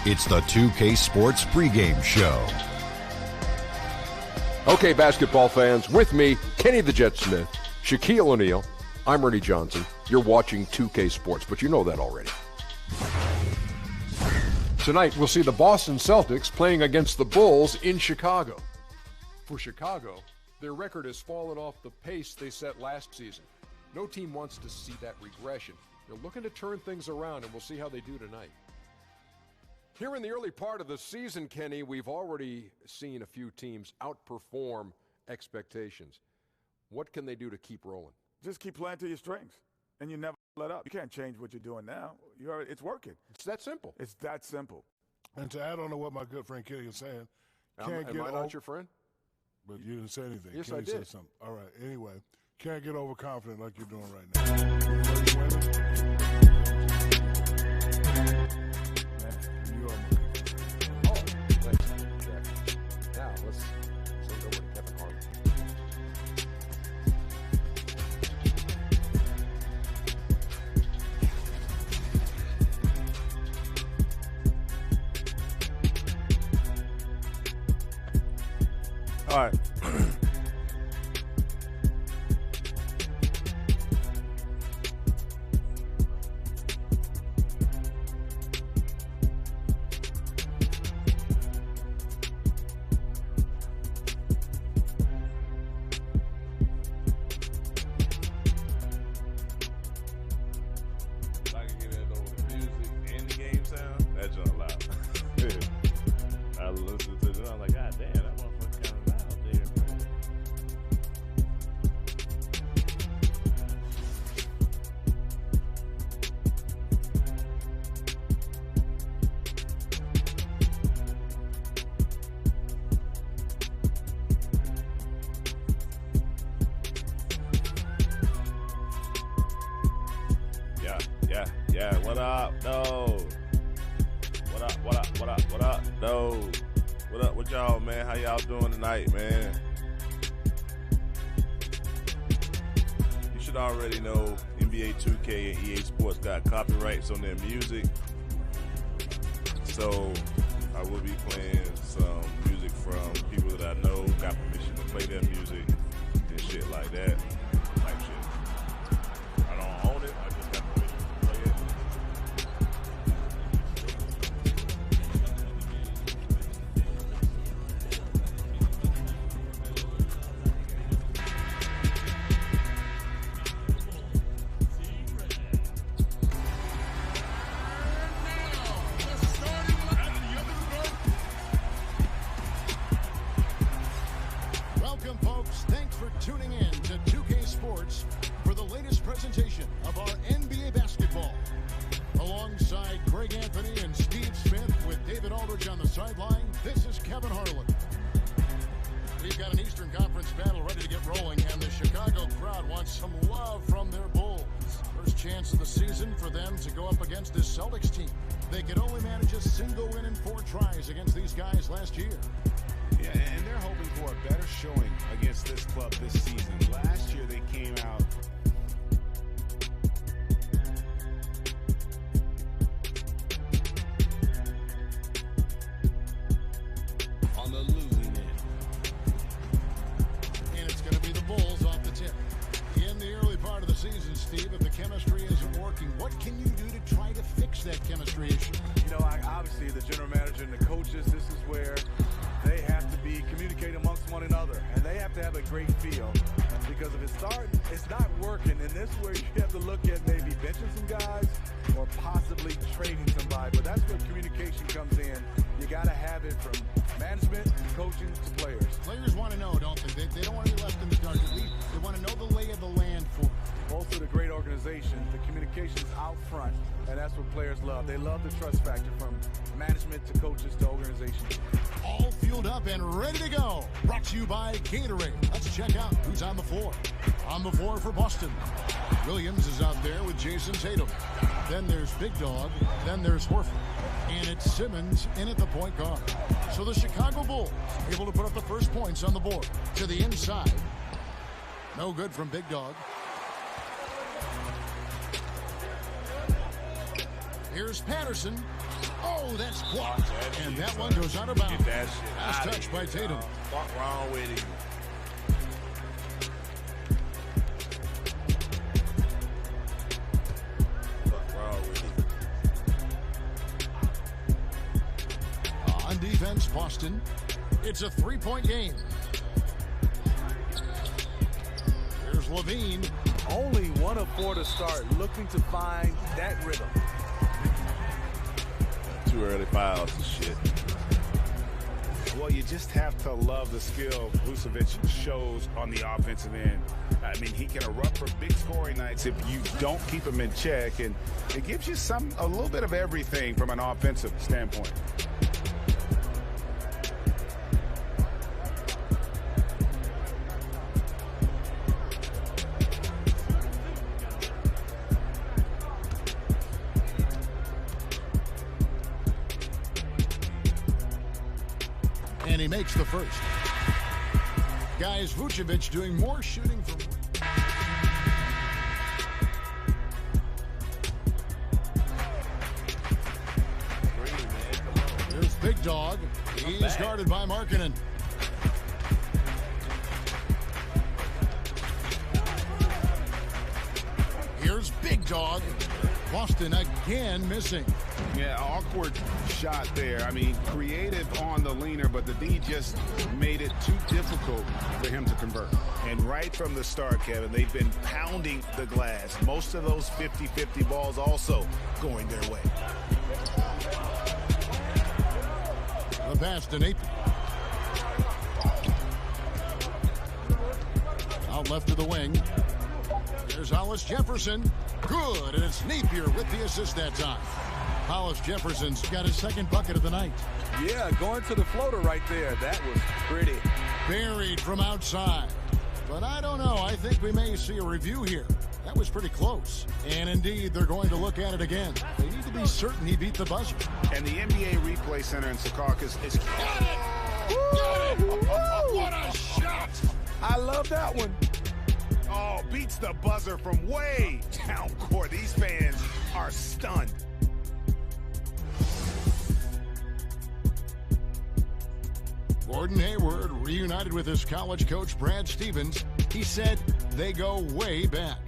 It's the 2K Sports pregame show. Okay, basketball fans, with me, Kenny the Jet Smith, Shaquille O'Neal, I'm Ernie Johnson. You're watching 2K Sports, but you know that already. Tonight, we'll see the Boston Celtics playing against the Bulls in Chicago. For Chicago, their record has fallen off the pace they set last season. No team wants to see that regression. They're looking to turn things around, and we'll see how they do tonight. Here in the early part of the season, Kenny, we've already seen a few teams outperform expectations. What can they do to keep rolling? Just keep playing to your strengths, and you never let up. You can't change what you're doing now. It's working. It's that simple. It's that simple. And to add on to what my good friend Kenny is saying, am I not your friend? But you didn't say anything. Yes, Kenny I did. said something. All right. Anyway, can't get overconfident like you're doing right now. Now, let's send over to Kevin Harlan. All right. Yeah, what up? No. What up? No. What up with y'all, man? How y'all doing tonight, man? You should already know NBA 2K and EA Sports got copyrights on their music. So I will be playing some music from people that I know, got permission to play their music and shit like that. Type shit. I don't own it, I just got permission to play it. Welcome, folks. Thanks for tuning in to 2K Sports for the latest presentation of our NBA basketball. Alongside Greg Anthony and Steve Smith with David Aldridge on the sideline, this is Kevin Harlan. We've got an Eastern Conference battle ready to get rolling, and the Chicago crowd wants some love from their Bulls. First chance of the season for them to go up against this Celtics team. They could only manage a single win in 4 tries against these guys last year. Yeah, and they're hoping for a better showing against this club this season. Last year they came out on the losing end. And it's going to be the Bulls off the tip. In the early part of the season, Steve, if the chemistry isn't working, what can you do to try to fix that chemistry issue? You know, obviously the general manager and the coaches, this is where they have to be communicating amongst one another, and they have to have a great feel. Because if it's not working, and this is where you have to look at maybe benching some guys or possibly trading somebody. But that's where communication comes in. You got to have it from management to coaching to players. Players want to know, don't they? They don't want to be left in the dark. They want to know the lay of the land for. Also, the great organization, the communication's out front, and that's what players love. They love the trust factor from management to coaches to organization. All fueled up and ready to go. Brought to you by GamertaG. Let's check out who's on the floor. On the floor for Boston, Williams is out there with Jason Tatum. Then there's Big Dog. Then there's Horford. And it's Simmons in at the point guard. So the Chicago Bulls able to put up the first points on the board. To the inside. No good from Big Dog. Here's Patterson. Oh, that's blocked. And that one goes out of bounds. Get that shit Last out of touch here, by Tatum. What's wrong with him? What's wrong with him? On defense, Boston. It's a three-point game. Here's Levine. Only 1 of 4 to start, looking to find that rhythm. Too early fouls and shit. Well, you just have to love the skill Vucevic shows on the offensive end. I mean, he can erupt for big scoring nights if you don't keep him in check, and it gives you a little bit of everything from an offensive standpoint. And he makes the first. Guys, Vucevic doing more shooting from... Here's Big Dog. He's guarded by Markkanen. Here's Big Dog. Boston again missing. Yeah, awkward shot there. I mean, creative on the leaner, but the D just made it too difficult for him to convert. And right from the start, Kevin, they've been pounding the glass. Most of those 50-50 balls also going their way. The pass to Napier. Out left to the wing. There's Hollis Jefferson. Good, and it's Napier with the assist that time. Hollis Jefferson's got his second bucket of the night. Yeah, going to the floater right there. That was pretty. Buried from outside. But I don't know. I think we may see a review here. That was pretty close. And indeed, they're going to look at it again. They need to be certain he beat the buzzer. And the NBA Replay Center in Secaucus is... Got it! Got it! What a shot! I love that one. Oh, beats the buzzer from way down court. These fans are stunned. Gordon Hayward reunited with his college coach, Brad Stevens. He said they go way back.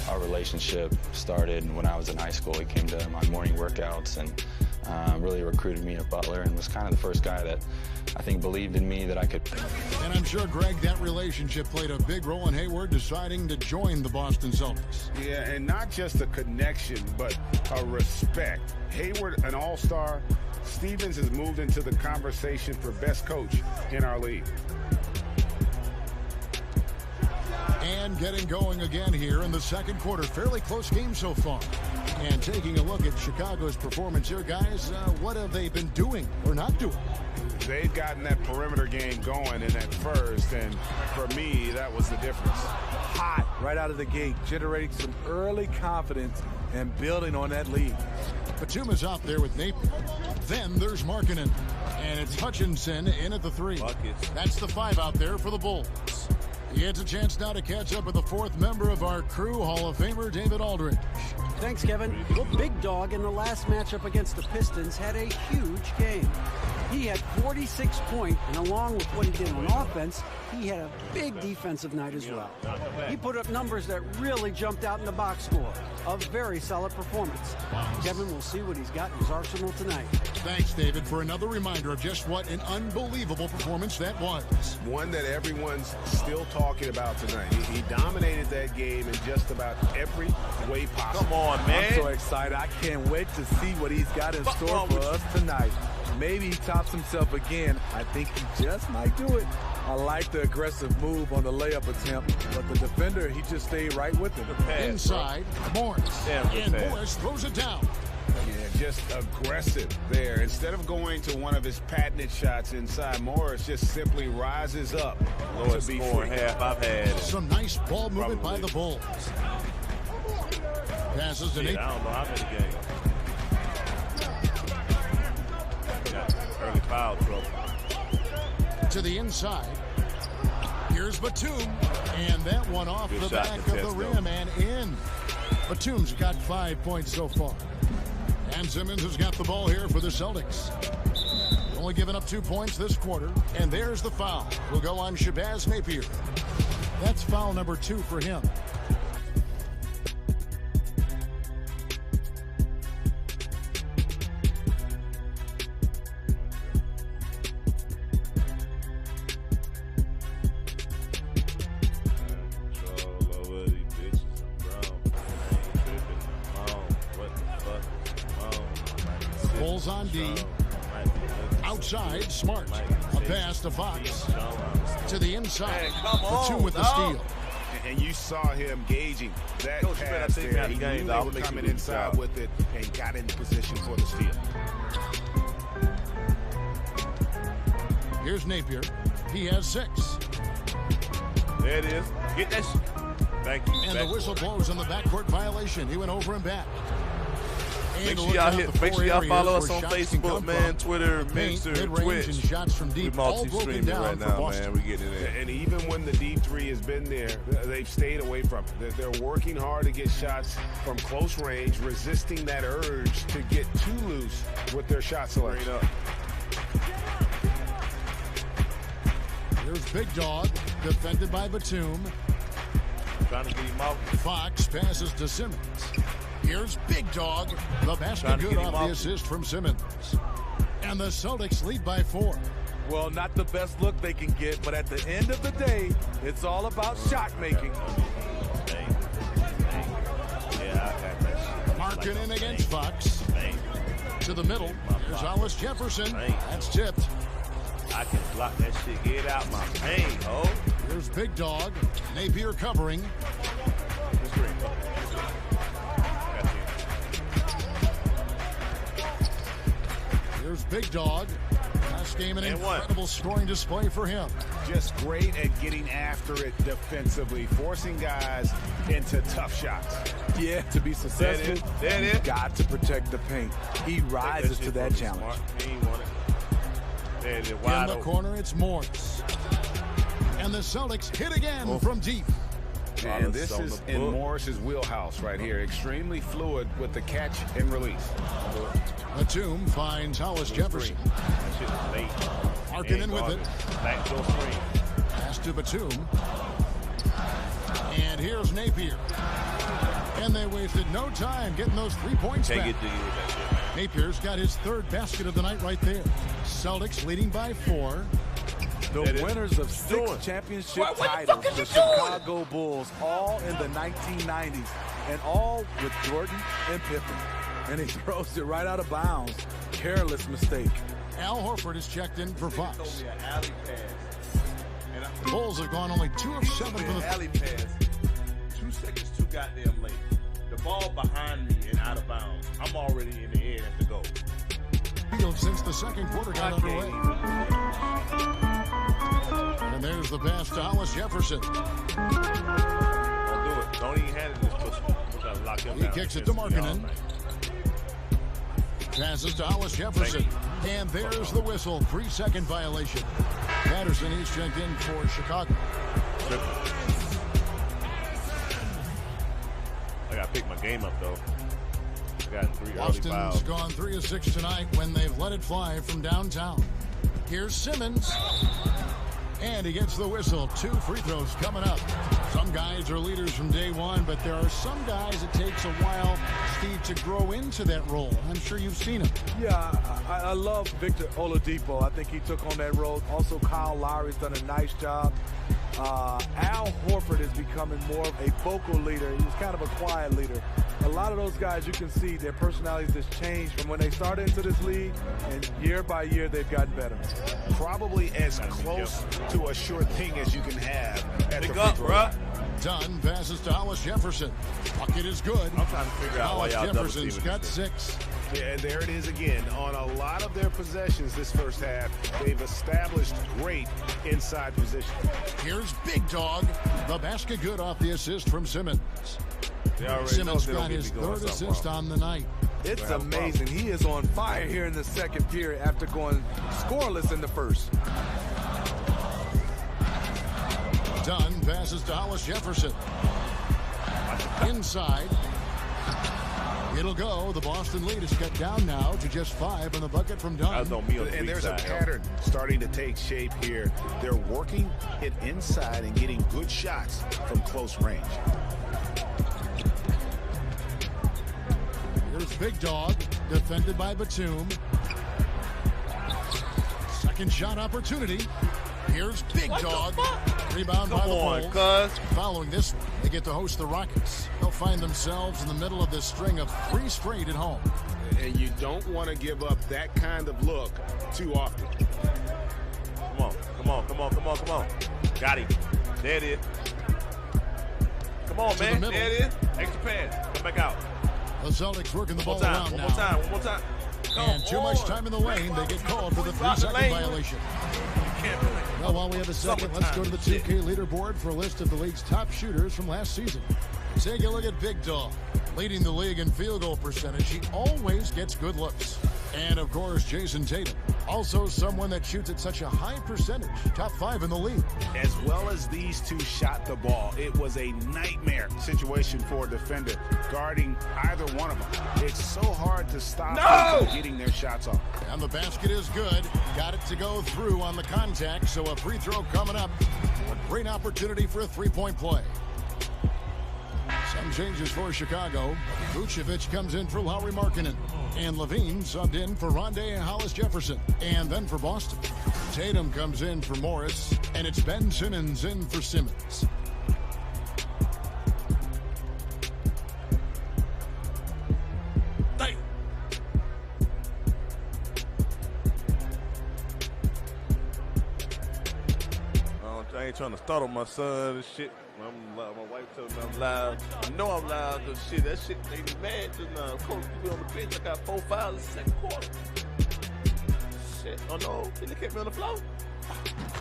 Our relationship started when I was in high school. He came to my morning workouts and really recruited me at Butler and was kind of the first guy that I think believed in me that I could. And I'm sure, Greg, that relationship played a big role in Hayward deciding to join the Boston Celtics. Yeah, and not just a connection, but a respect. Hayward, an all-star. Stevens has moved into the conversation for best coach in our league. And getting going again here in the second quarter. Fairly close game so far. And taking a look at Chicago's performance here, guys, what have they been doing or not doing? They've gotten that perimeter game going in that first, and for me, that was the difference. Hot right out of the gate, generating some early confidence and building on that lead. Batum is out there with Napier. Then there's Markkanen. And it's Hutchinson in at the 3. Buckets. That's the 5 out there for the Bulls. He gets a chance now to catch up with the 4th member of our crew, Hall of Famer David Aldridge. Thanks, Kevin. Well, Big Dog in the last matchup against the Pistons had a huge game. He had 46 points, and along with what he did on offense, he had a big defensive night as well. He put up numbers that really jumped out in the box score. A very solid performance. Kevin will see what he's got in his arsenal tonight. Thanks, David, for another reminder of just what an unbelievable performance that was. One that everyone's still talking about tonight. He dominated that game in just about every way possible. Come on, man. I'm so excited. I can't wait to see what he's got in store for us tonight. Maybe he tops himself again. I think he just might do it. I like the aggressive move on the layup attempt, but the defender, he just stayed right with him. Inside, Morris. And Morris throws it down. Yeah, just aggressive there. Instead of going to one of his patented shots inside, Morris just simply rises up Lowest to be scoring free. half I've had. Some nice ball movement by the Bulls. Passes to Napier. I don't know how many games. Got early foul trouble. To the inside. Here's Batum. And that one off Good the shot back of contest, the rim and in. Batum's got 5 points so far. And Simmons has got the ball here for the Celtics. Only given up 2 points this quarter. And there's the foul. Will go on Shabazz Napier. That's foul number 2 for him. Bulls on D. Outside, Smart. A pass to Fox. To the inside. Batum with the steal. And you saw him gauging that pass there. He knew they were coming inside with it and got in position for the steal. Here's Napier. He has 6. There it is. Get that shit. Thank you. And the whistle blows on the backcourt violation. He went over and back. Make sure y'all follow us on Facebook, man, Twitter, Mixer, Twitch. And shots from deep, we multi-streaming right now, man. We getting it in. And even when the deep three has been there, they've stayed away from it. They're working hard to get shots from close range, resisting that urge to get too loose with their shot selection. Here's Big Dog, defended by Batum. Trying to get him out. Fox passes to Simmons. Here's Big Dog. The basket good off the assist from Simmons. And the Celtics lead by 4. Well, not the best look they can get, but at the end of the day, it's all about shot making. Marking in against Fox. To the middle. Here's Hollis Jefferson. That's tipped. I can block that shit. Get out my paint, oh. Here's Big Dog. Napier covering. Here's Big Dog. Last game, an incredible scoring display for him. Just great at getting after it defensively, forcing guys into tough shots. Yeah, to be successful, you've got to protect the paint. He rises to that challenge. In the corner, it's Morris. And the Celtics hit again from deep. And this is in Morris's wheelhouse right here. Extremely fluid with the catch and release. Batum finds Hollis Jefferson. Harkinen with it. Pass to Batum. And here's Napier. And they wasted no time getting those 3 points back. Napier's got his 3rd basket of the night right there. Celtics leading by 4. The winners of 6 championship titles, the Chicago Bulls, all in the 1990s, and all with Jordan and Pippen. And he throws it right out of bounds. Careless mistake. Al Horford is checked in for Fox. The Bulls have gone only 2 of 7 for the alley pass. 2 seconds too goddamn late. The ball behind me and out of bounds. I'm already in the air at the goal. Field since the second quarter got underway. And there's the pass to Hollis Jefferson. Don't do it. Don't even hand it this pussy. Lock him down. He kicks it to Markinen. Passes to Hollis Jefferson. And there's the whistle. 3-second violation. Patterson, he's checked in for Chicago. I got to pick my game up, though. I got 3 early Boston's fouls. gone 3 of 6 tonight when they've let it fly from downtown. Here's Simmons. And he gets the whistle. 2 free throws coming up. Some guys are leaders from day one, but there are some guys it takes a while, Steve, to grow into that role. I'm sure you've seen him. Yeah, I love Victor Oladipo. I think he took on that role. Also, Kyle Lowry's done a nice job. Al Horford is becoming more of a vocal leader. He's kind of a quiet leader. A lot of those guys, you can see their personalities just changed from when they started into this league, and year by year they've gotten better. Probably as close to a sure thing as you can have at the free throw line. Dunn passes to Hollis Jefferson. Bucket is good. I'm trying to figure out why y'all Jefferson's got 6. Yeah, there it is again. On a lot of their possessions this first half, they've established great inside position. Here's Big Dog. The basket good off the assist from Simmons. Simmons got his 3rd assist on the night. It's amazing. He is on fire here in the second period after going scoreless in the first. Dunn passes to Hollis Jefferson. Inside. It'll go. The Boston lead is cut down now to just 5 on the bucket from Dunn. And there's a pattern starting to take shape here. They're working it inside and getting good shots from close range. Here's Big Dog, defended by Batum. Second shot opportunity. Here's Big Dog. Rebound by the Bulls. Following this one, they get to host the Rockets. They'll find themselves in the middle of this string of 3 straight at home. And you don't want to give up that kind of look too often. Come on. Got him. There it is. Come on, man. There it is. Extra pass. Come back out. The Celtics working the ball around now. One more time. And too much time in the lane. They get called for the 3-second violation. Well, while we have a second, let's go to the 2K leaderboard for a list of the league's top shooters from last season. Take a look at Big Dog. Leading the league in field goal percentage, he always gets good looks. And, of course, Jason Tatum. Also someone that shoots at such a high percentage. Top 5 in the league. As well as these two shot the ball, it was a nightmare situation for a defender guarding either one of them. It's so hard to stop them from getting their shots off. And the basket is good. Got it to go through on the contact, so a free throw coming up. A great opportunity for a three-point play. Some changes for Chicago. Vucevic comes in for Lauri Markkanen. And Levine subbed in for Rondé Hollis-Jefferson. And then for Boston, Tatum comes in for Morris. And it's Ben Simmons in for Simmons. I ain't trying to startle my son and shit. My wife told me I'm loud. I know I'm loud because shit, that shit made me mad just now. Coach put me on the bench. I got 4 fouls in the second quarter. Shit. Oh no, they kept me on the floor.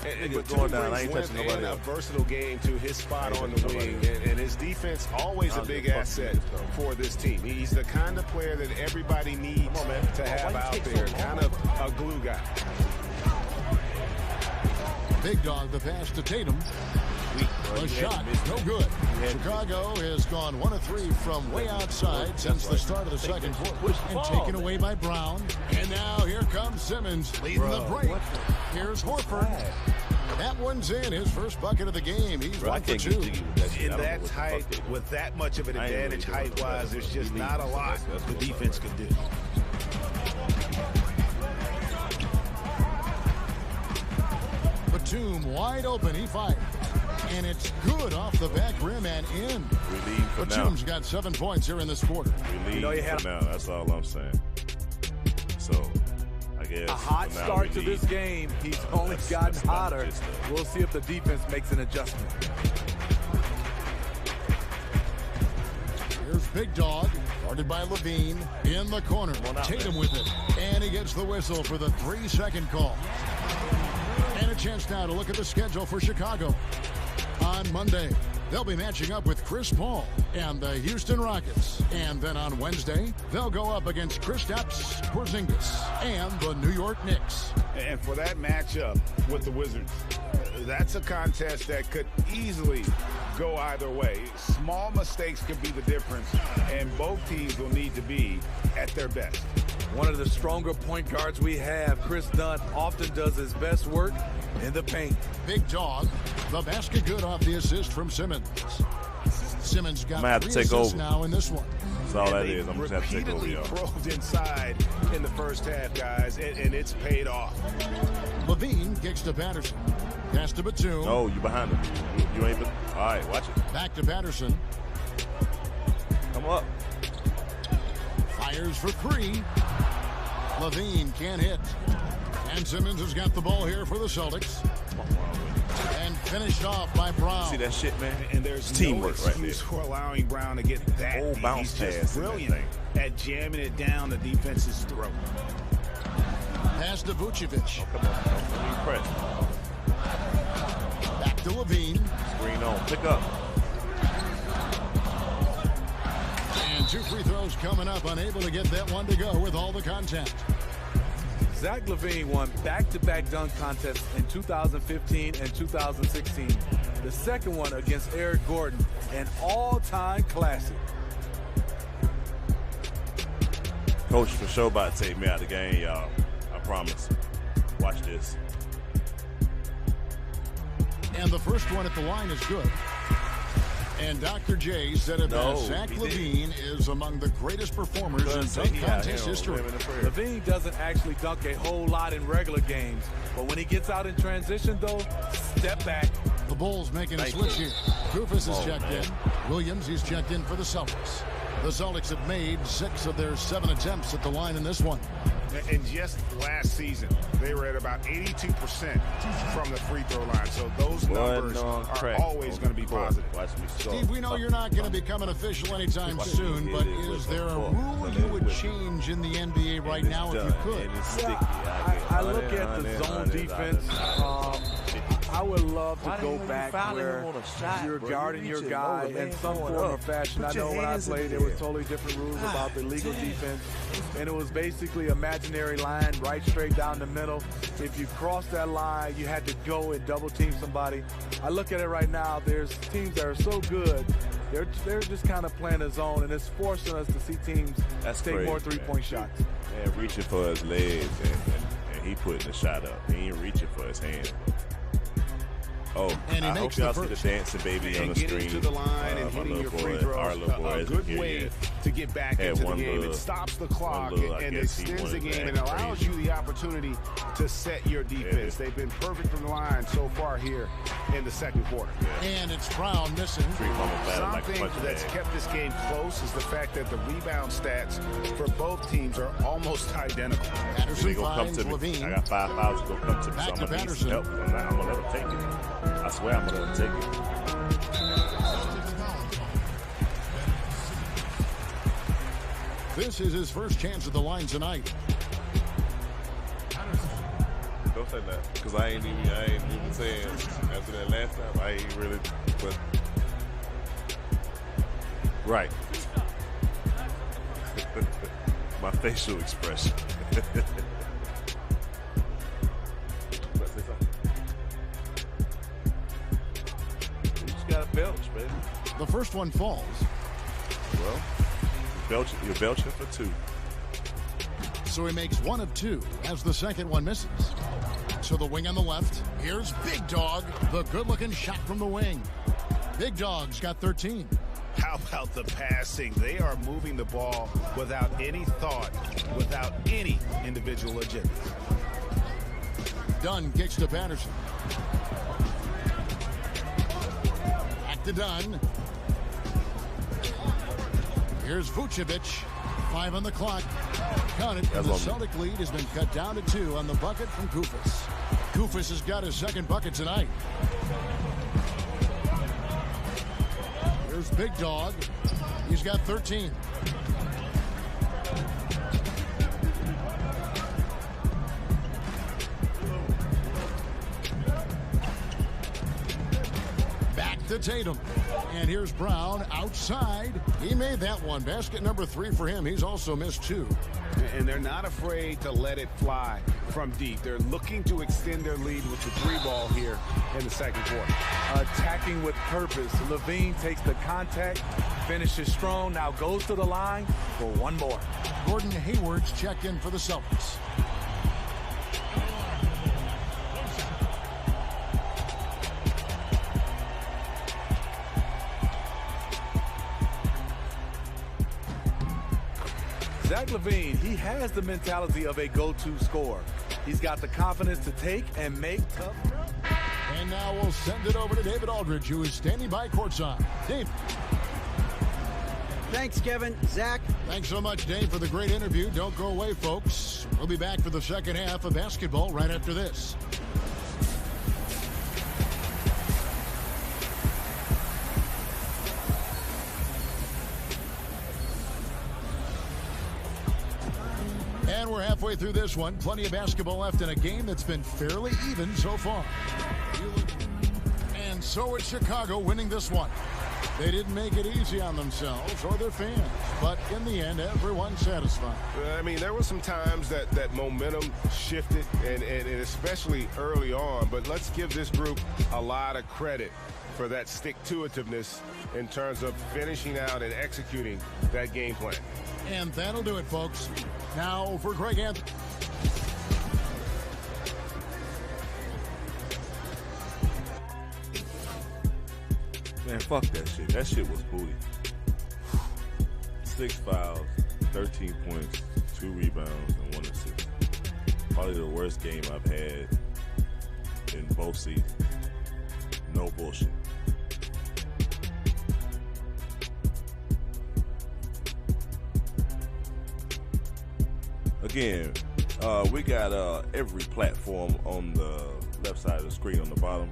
And going down. I ain't touching nobody else. A versatile game to his spot on the wing, and his defense always a big asset for this team. He's the kind of player that everybody needs to have out there, kind of a glue guy. Big Dog, the pass to Tatum. The shot, no good. Chicago has gone 1 of 3 from way outside since the start of the second quarter. And taken away by Brown. And now here comes Simmons leading the break. Here's Horford. That one's in, his first bucket of the game. He's 1 for 2. In that height, with that much of an advantage height-wise, there's just not a lot the defense can do. Batum wide open, he fired. And it's good off the back rim and in. Batum's got 7 points here in this quarter. For now, that's all I'm saying. So, I guess a hot start to this game. He's only gotten hotter. We'll see if the defense makes an adjustment. Here's Big Dog, guarded by Levine, in the corner. Tatum with it. And he gets the whistle for the 3-second call. And a chance now to look at the schedule for Chicago. On Monday, they'll be matching up with Chris Paul and the Houston Rockets. And then on Wednesday, they'll go up against Kristaps Porzingis and the New York Knicks. And for that matchup with the Wizards, that's a contest that could easily go either way. Small mistakes could be the difference, and both teams will need to be at their best. One of the stronger point guards we have, Chris Dunn, often does his best work in the paint. Big Dog, the basket good off the assist from Simmons. Simmons got 3 assists now in this one. That's all that is. I'm just have to take over, y'all. Probed inside in the first half, guys, and it's paid off. Levine kicks to Patterson. Pass to Batum. Oh, you behind him. You ain't. All right, watch it. Back to Patterson. Come up. Fires for 3. Levine can't hit. And Simmons has got the ball here for the Celtics. And finished off by Brown. See that shit, man? And there's teamwork no excuse for allowing Brown to get that. Old bounce He's just brilliant at jamming it down the defense's throat. Pass to Vucevic. Oh, come on. Back to Levine. Screen on. Pick up. And 2 free throws coming up. Unable to get that one to go with all the contact. Zach LaVine won back-to-back dunk contests in 2015 and 2016. The second one against Eric Gordon, an all-time classic. Coach for sure about to take me out the game, y'all. I promise. Watch this. And the first one at the line is good. And Dr. J said it best. Zach LaVine is among the greatest performers in dunk contest history. LaVine doesn't actually dunk a whole lot in regular games, but when he gets out in transition, though, step back. The Bulls making a switch here. Kufis is checked in. Williams, he's checked in for the Celtics. The Celtics have made 6 of their 7 attempts at the line in this one. And just last season, they were at about 82% from the free throw line. So those numbers are always going to be positive. Steve, we know you're not going to become an official anytime soon, but is there a rule you would change in the NBA right now if you could? I look at the zone defense. I would love to go back where you're guarding your guy in some form or fashion. I know when I played, there was totally different rules about the legal defense, and it was basically imaginary line right straight down the middle. If you crossed that line, you had to go and double team somebody. I look at it right now, there's teams that are so good, they're just kind of playing a zone, and it's forcing us to see teams take more three-point shots. Yeah, reaching for his legs, and he putting the shot up. He ain't reaching for his hand. Oh, and I hope y'all see the dancing baby on the screen. To the line and hitting your free throws, a good way to get back into the game. It stops the clock and extends the game and allows you the opportunity to set your defense. They've been perfect from the line so far here in the second quarter. And it's Brown missing. Something that's kept this game close is the fact that the rebound stats for both teams are almost identical. Patterson finds LaVine. I got 5 fouls to go come to me, Back so to I'm going to need some Patterson. help. I'm going to let him take it. I swear I'm going to let him take it. This is his first chance at the line tonight. Don't say that, because I ain't even saying after that last time, I ain't really, but right. My facial expression. Belch, man. The first one falls. Well, you're belching for 2. So he makes 1 of 2 as the second one misses. So the wing on the left. Here's Big Dog, the good-looking shot from the wing. Big Dog's got 13. How about the passing? They are moving the ball without any thought, without any individual agenda. Dunn kicks to Patterson. To Dunn. Here's Vucevic. 5 on the clock. Count it, and the Celtic lead has been cut down to 2 on the bucket from Kufis. Kufis has got his second bucket tonight. Here's Big Dog. He's got 13. To Tatum. And here's Brown outside. He made that one. Basket number 3 for him. He's also missed 2. And they're not afraid to let it fly from deep. They're looking to extend their lead with the 3-ball here in the second quarter. Attacking with purpose. LaVine takes the contact, finishes strong, now goes to the line for 1 more. Gordon Hayward's checked in for the Celtics. Zach LaVine, he has the mentality of a go-to scorer. He's got the confidence to take and make tough runs. And now we'll send it over to David Aldridge, who is standing by courtside. Dave. Thanks, Kevin. Zach. Thanks so much, Dave, for the great interview. Don't go away, folks. We'll be back for the second half of basketball right after this. And we're halfway through this one. Plenty of basketball left in a game that's been fairly even so far. And so it's Chicago winning this one. They didn't make it easy on themselves or their fans, but in the end, everyone's satisfied. I mean, there were some times that momentum shifted, and especially early on, but let's give this group a lot of credit for that stick-to-itiveness in terms of finishing out and executing that game plan. And that'll do it, folks. Now for Greg Anthony. Man, fuck that shit. That shit was booty. 6 fouls, 13 points, 2 rebounds, and 1 assist. Probably the worst game I've had in both seasons. No bullshit. Again, we got every platform on the left side of the screen on the bottom,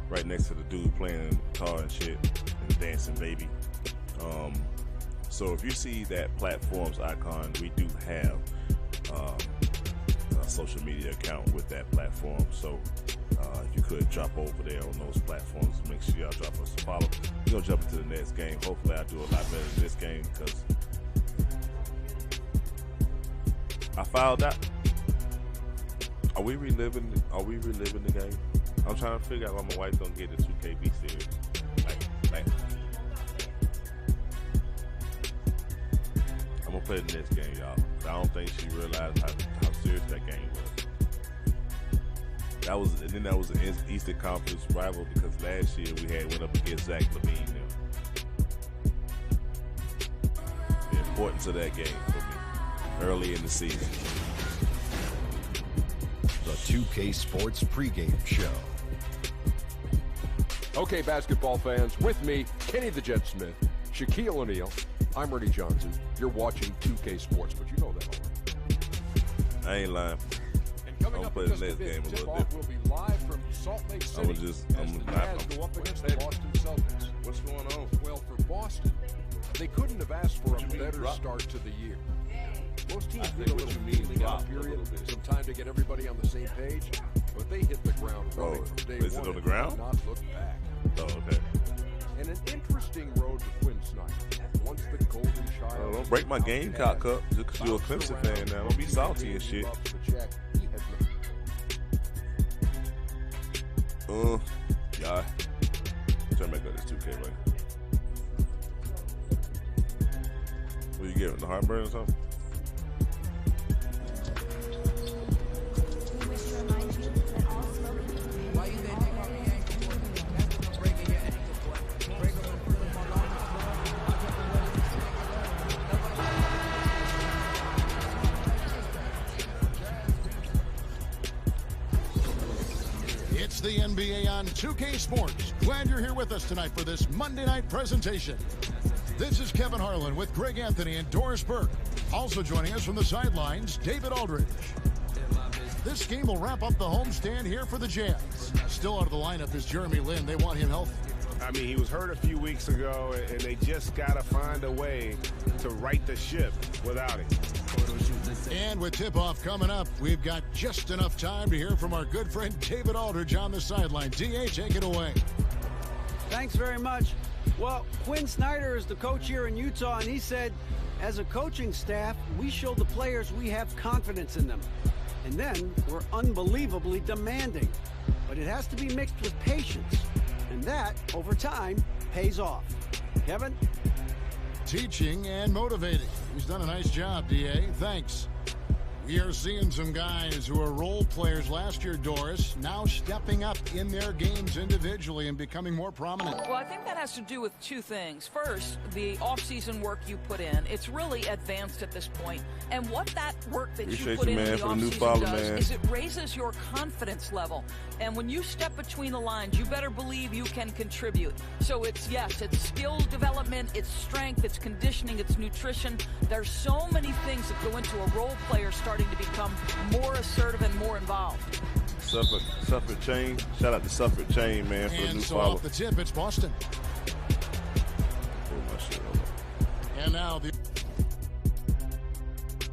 right next to the dude playing guitar and shit and dancing baby. So if you see that platforms icon, we do have a social media account with that platform. So if you could drop over there on those platforms, make sure y'all drop us a follow. We're gonna jump into the next game. Hopefully I do a lot better in this game because I fouled out. Are we reliving the game? I'm trying to figure out why my wife don't get the 2KB series. Like, I'm gonna play the next game, y'all. I don't think she realized how serious that game was. That was an Eastern Conference rival because last year we went up against Zach LaVine. The importance of that game for me early in the season. The 2K Sports pregame show. Okay, basketball fans, with me, Kenny the Jet Smith, Shaquille O'Neal, I'm Ernie Johnson. You're watching 2K Sports, but you know that already. I ain't lying. And coming up in just a bit, game a little tip-off will be live from Salt Lake City as the Jazz go up against the Boston Celtics. What's going on? Well, for Boston, they couldn't have asked for a better start to the year. Most teams need a little feeling out period, some time to get everybody on the same page, but they hit the ground running from day one. Is it on the ground? Not look back. Oh, okay. And an interesting road to Quinn Snyder. Once the golden child. Don't break my Gamecock up just because you're a Clemson fan now. Don't be salty and shit. Yeah. Try to make up this 2K, right? What you getting? The heartburn or something? It's the NBA on 2K Sports. Glad you're here with us tonight for this Monday night presentation. This is Kevin Harlan with Greg Anthony and Doris Burke. Also joining us from the sidelines, David Aldridge. This game will wrap up the homestand here for the Jazz. Still out of the lineup is Jeremy Lin. They want him healthy. I mean, he was hurt a few weeks ago, and they just got to find a way to right the ship without him. And with tip-off coming up, we've got just enough time to hear from our good friend David Aldridge on the sideline. DA, take it away. Thanks very much. Well, Quinn Snyder is the coach here in Utah, and he said, as a coaching staff, we show the players we have confidence in them. And then we're unbelievably demanding. But it has to be mixed with patience. And that, over time, pays off. Kevin? Teaching and motivating. He's done a nice job, DA. Thanks. We are seeing some guys who were role players last year, Doris, now stepping up in their games individually and becoming more prominent. Well, I think that has to do with two things. First, the off-season work you put in. It's really advanced at this point. And what that work that you put in the off-season does is it raises your confidence level. And when you step between the lines, you better believe you can contribute. So it's skill development, it's strength, it's conditioning, it's nutrition. There's so many things that go into a role player starting to become more assertive and more involved. Suffolk Chain. Shout out to Suffolk Chain, man, for the new follow. Off the tip, it's Boston. Oh, my shit. And now the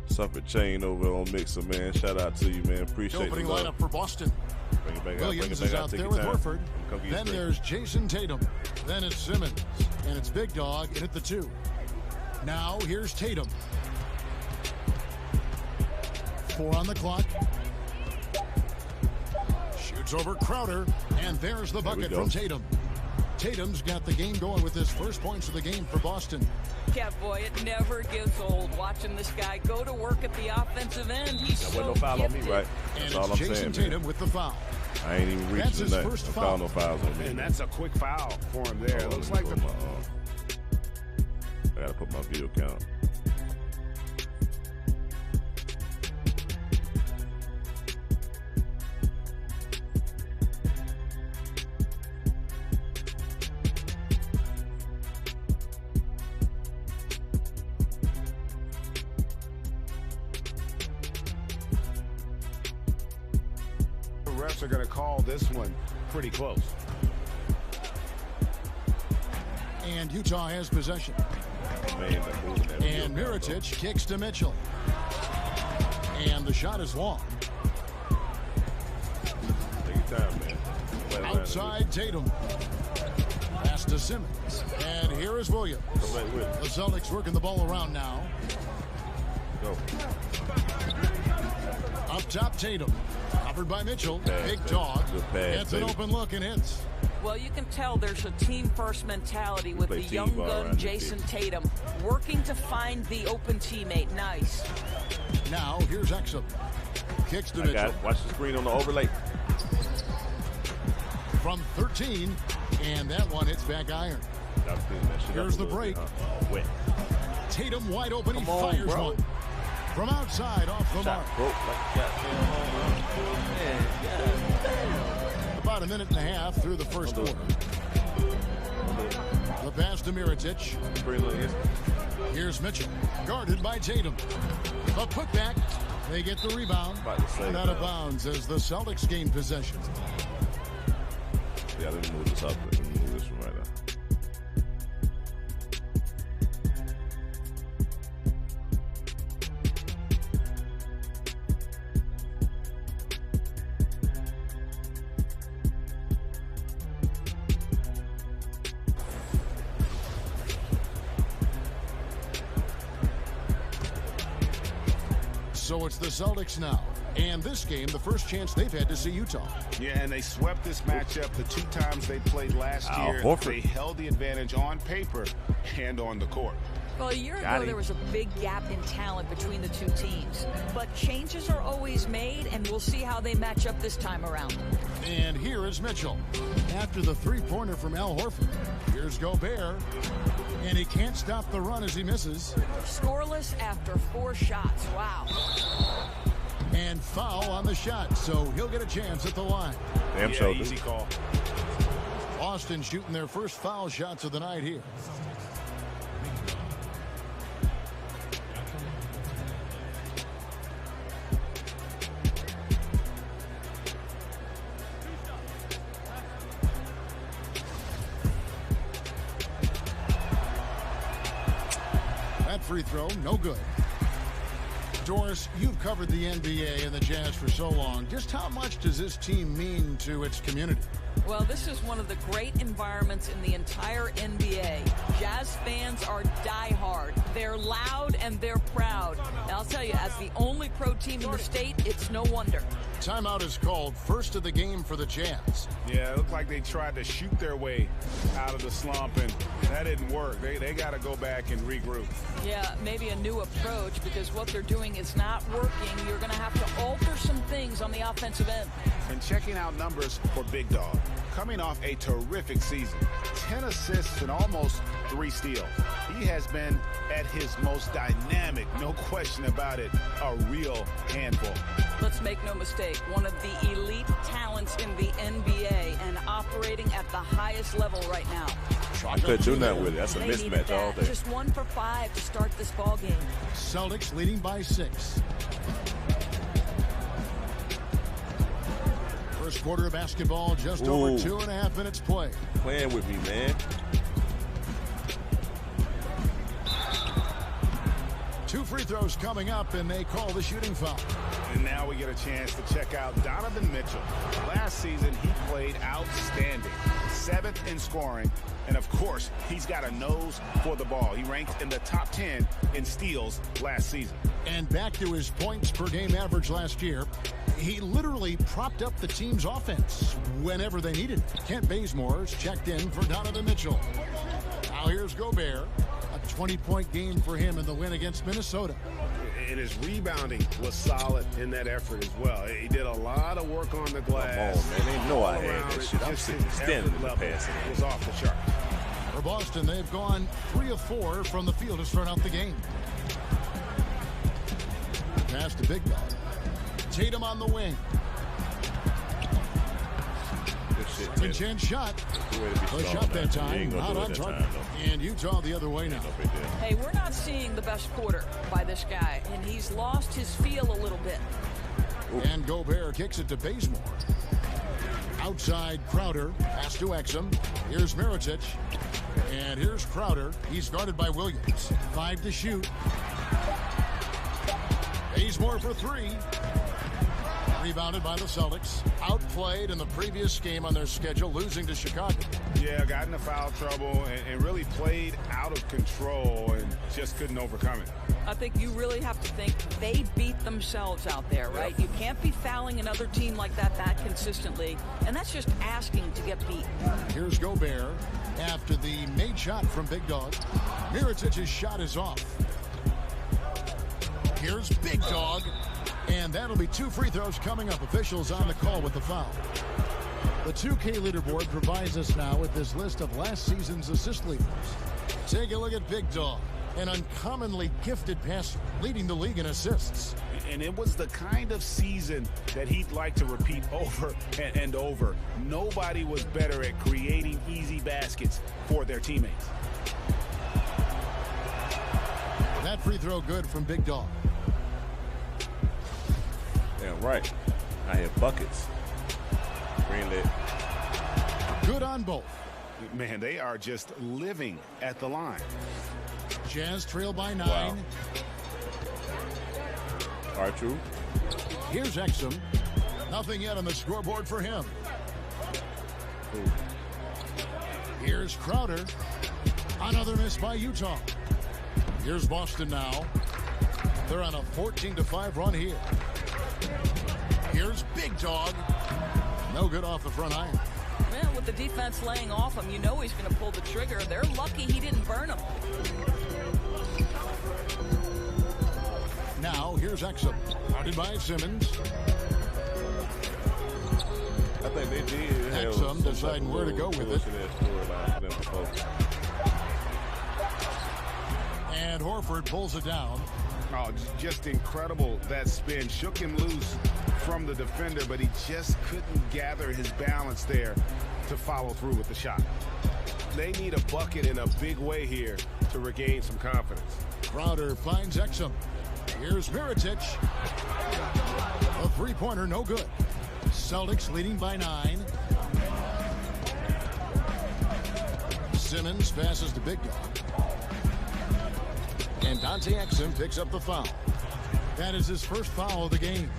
Suffolk Chain over on Mixer, man. Shout out to you, man. Appreciate it. Opening lineup for Boston. Bring it back Williams is out there with Horford. Then there's Jason Tatum. Then it's Simmons. And it's Big Dog in at the 2. Now here's Tatum. 4 on the clock. Shoots over Crowder. And there's the bucket from Tatum. Tatum's got the game going with his first points of the game for Boston. Yeah, boy, it never gets old watching this guy go to work at the offensive end. He's so no foul gifted. on me, right? And That's all it's I'm Jason saying, Tatum with the foul. I ain't even reaching That's his nothing. first Don't foul. call no fouls on me. And that's a quick foul for him there. It looks like the I gotta put my view count. The refs are going to call this one pretty close. And Utah has possession. Man, And GamertaG kicks to Mitchell. And the shot is long. Take your time, man. Outside Tatum. Pass to Simmons. And here is Williams. The Celtics working the ball around now. Go. Up top Tatum. Covered by Mitchell. Big dog. Gets an open look and hits. Well, you can tell there's a team-first mentality with the young gun Jason Tatum working to find the open teammate. Nice. Now, here's Exum. Kicks to Mitchell. Watch the screen on the overlay. From 13, and that one hits back iron. Here's the break. Tatum wide open. He fires one. From outside, off the mark. About a minute and a half through the first quarter. The pass to GamertaG. Here's Mitchell, guarded by Tatum. A putback. They get the rebound. And out of bounds as the Celtics gain possession. Yeah, let me move this up. Let me move this one right now. So it's the Celtics now. And this game, the first chance they've had to see Utah. Yeah, and they swept this matchup the two times they played last year. They held the advantage on paper and on the court. Well, a year ago, there was a big gap in talent between the two teams. But changes are always made, and we'll see how they match up this time around. And here is Mitchell. After the three-pointer from Al Horford. Here's Gobert. And he can't stop the run as he misses. Scoreless after 4 shots. Wow. And foul on the shot, so he'll get a chance at the line. Damn, yeah, easy call. Boston shooting their first foul shots of the night here. That free throw, no good. Doris, you've covered the NBA and the Jazz for so long. Just how much does this team mean to its community? Well, this is one of the great environments in the entire NBA. Jazz fans are diehard. They're loud and they're proud. And I'll tell you, as the only pro team in the state, it's no wonder. Timeout is called. First of the game for the Jazz. Yeah, it looked like they tried to shoot their way out of the slump, and that didn't work. They got to go back and regroup. Yeah, maybe a new approach, because what they're doing is not working. You're going to have to alter some things on the offensive end. And checking out numbers for Big Dog. Coming off a terrific season. 10 assists and almost 3 steals. He has been at his most dynamic, no question about it, a real handful. Let's make no mistake, one of the elite talents in the NBA and operating at the highest level right now. I couldn't do nothing with it. That's a They mismatch needed that. all day. Just 1 for 5 to start this ball game. Celtics leading by 6. First quarter of basketball, just over 2.5 minutes play. Playing with me, man. 2 free free throws coming up, and they call the shooting foul. And now we get a chance to check out Donovan Mitchell. Last season, he played outstanding. 7th in scoring. And, of course, he's got a nose for the ball. He ranked in the top 10 in steals last season. And back to his points per game average last year, he literally propped up the team's offense whenever they needed it. Kent Bazemore's checked in for Donovan Mitchell. Now here's Gobert. A 20-point game for him in the win against Minnesota. And his rebounding was solid in that effort as well. He did a lot of work on the glass. Come on, man. They know I had that shit. I'm sitting standing in the pass. It was off the chart. For Boston, they've gone 3 of 4 from the field to start out the game. Pass to Big Dog. Tatum on the wing. Good chance shot. The shot that time, not on target. And Utah the other way now. Hey, we're not seeing the best quarter by this guy, and he's lost his feel a little bit. And Gobert kicks it to Bazemore. Outside Crowder, pass to Exum. Here's Mirotic. And here's Crowder. He's guarded by Williams. 5 to shoot. Bazemore for 3. Rebounded by the Celtics. Outplayed in the previous game on their schedule, losing to Chicago. Yeah, got into foul trouble and really played out of control and just couldn't overcome it. I think you really have to think they beat themselves out there, right? Yep. You can't be fouling another team like that consistently, and that's just asking to get beat. Here's Gobert after the made shot from Big Dog. Mirotic's shot is off. Here's Big Dog. And that'll be 2 free throws coming up. Officials on the call with the foul. The 2K leaderboard provides us now with this list of last season's assist leaders. Take a look at Big Dog, an uncommonly gifted passer, leading the league in assists. And it was the kind of season that he'd like to repeat over and over. Nobody was better at creating easy baskets for their teammates. That free throw good from Big Dog. Damn right. I have buckets. Greenlit. Good on both. Man, they are just living at the line. Jazz trail by 9. Wow. R2. Here's Exum. Nothing yet on the scoreboard for him. Ooh. Here's Crowder. Another miss by Utah. Here's Boston now. They're on a 14-5 run here. Here's Big Dog. No good off the front iron. Well, with the defense laying off him, you know he's going to pull the trigger. They're lucky he didn't burn him. Now, here's Exum. Guarded by Simmons. I think they did. Exum deciding where to go with it. And Horford pulls it down. Oh, just incredible. That spin shook him loose from the defender, but he just couldn't gather his balance there to follow through with the shot. They need a bucket in a big way here to regain some confidence. Crowder finds Exum. Here's Mirotic. A three-pointer, no good. Celtics leading by 9. Simmons passes to Big Dog. And Dante Exum picks up the foul. That is his first foul of the game.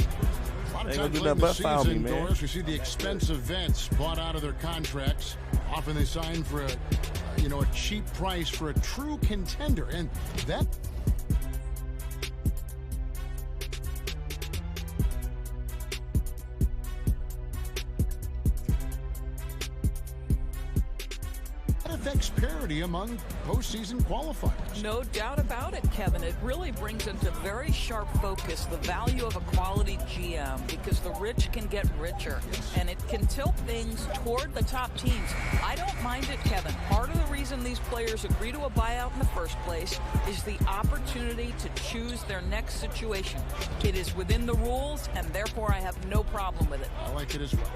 A lot of times late in the season, Doris, we see the expensive vets bought out of their contracts. Often they sign for a cheap price for a true contender. And that affects parity among postseason qualifiers. No doubt about it, Kevin. It really brings into very sharp focus the value of a quality GM, because the rich can get richer, and it can tilt things toward the top teams. I don't mind it, Kevin. Part of the reason these players agree to a buyout in the first place is the opportunity to choose their next situation. It is within the rules, and therefore I have no problem with it. I like it as well.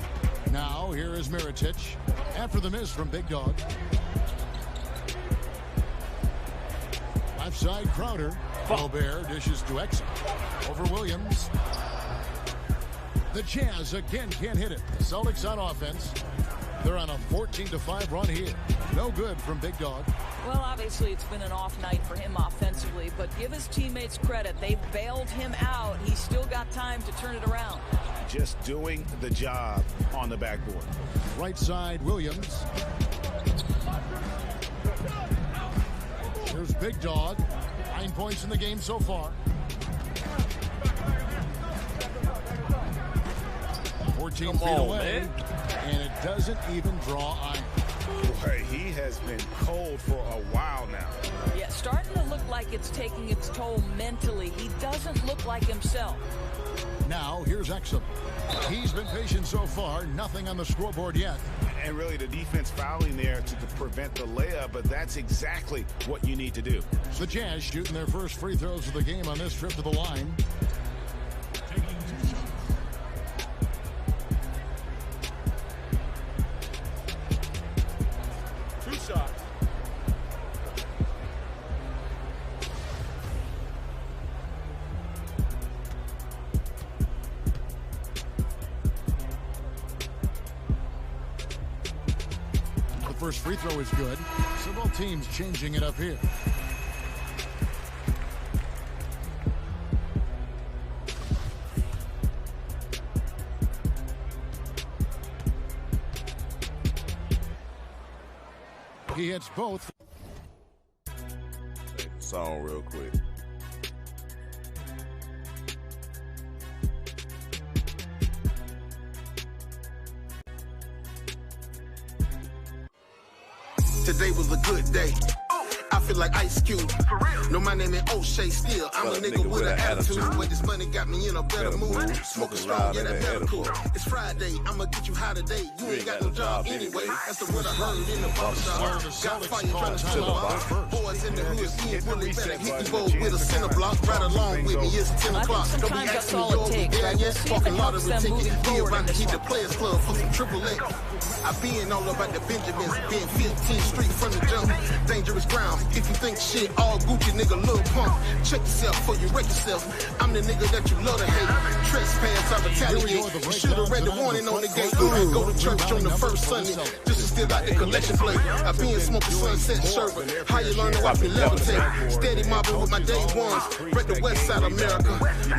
Now, here is Mirotic after the miss from Big Dog. Left side, Crowder. Gobert dishes to Exum. Over Williams. The Jazz again can't hit it. Celtics on offense. They're on a 14-5 run here. No good from Big Dog. Well, obviously it's been an off night for him offensively, but give his teammates credit. They've bailed him out. He's still got time to turn it around. Just doing the job on the backboard. Right side, Williams. Here's Big Dog. 9 points in the game so far. 14 feet away, man. And it doesn't even draw iron. Boy, he has been cold for a while now. Yeah, starting to look like it's taking its toll mentally. He doesn't look like himself. Now, here's Exum. He's been patient so far. Nothing on the scoreboard yet. And really, the defense fouling there to prevent the layup, but that's exactly what you need to do. The Jazz shooting their first free throws of the game on this trip to the line. Taking 2 shots. First free throw is good. So both teams changing it up here. He hits both. Take the song real quick. Today was a good day. I feel like Ice Cube. No, my name ain't O'Shea still. I'm a nigga with an attitude. But this money got me in a better mood. Smoking strong, yeah, that medical. It's Friday, I'ma get you high today. You ain't got no job anyway. That's the word I heard in the barbershop. Got fire trying to steal a box. Boys in the hood being bully better. Hit the boat with a center block. Right along with me, it's 10 o'clock. Don't be asking me, yo, we there yet? Walking lottery ticket. Be around to hit the Players Club for some triple X. I been all about the Benjamins, been 15th Street from the jump. Dangerous ground. If you think shit all Gucci, nigga, little punk. Check yourself before you wreck yourself. I'm the nigga that you love to hate. Trespass, I retaliate. You should've read the warning on the gate. Go to church on the first Sunday just to steal out the collection plate. I been smoking sunset sherbet. How you learn to watch me levitate? Steady mobbing with my day ones. Break the west side of America.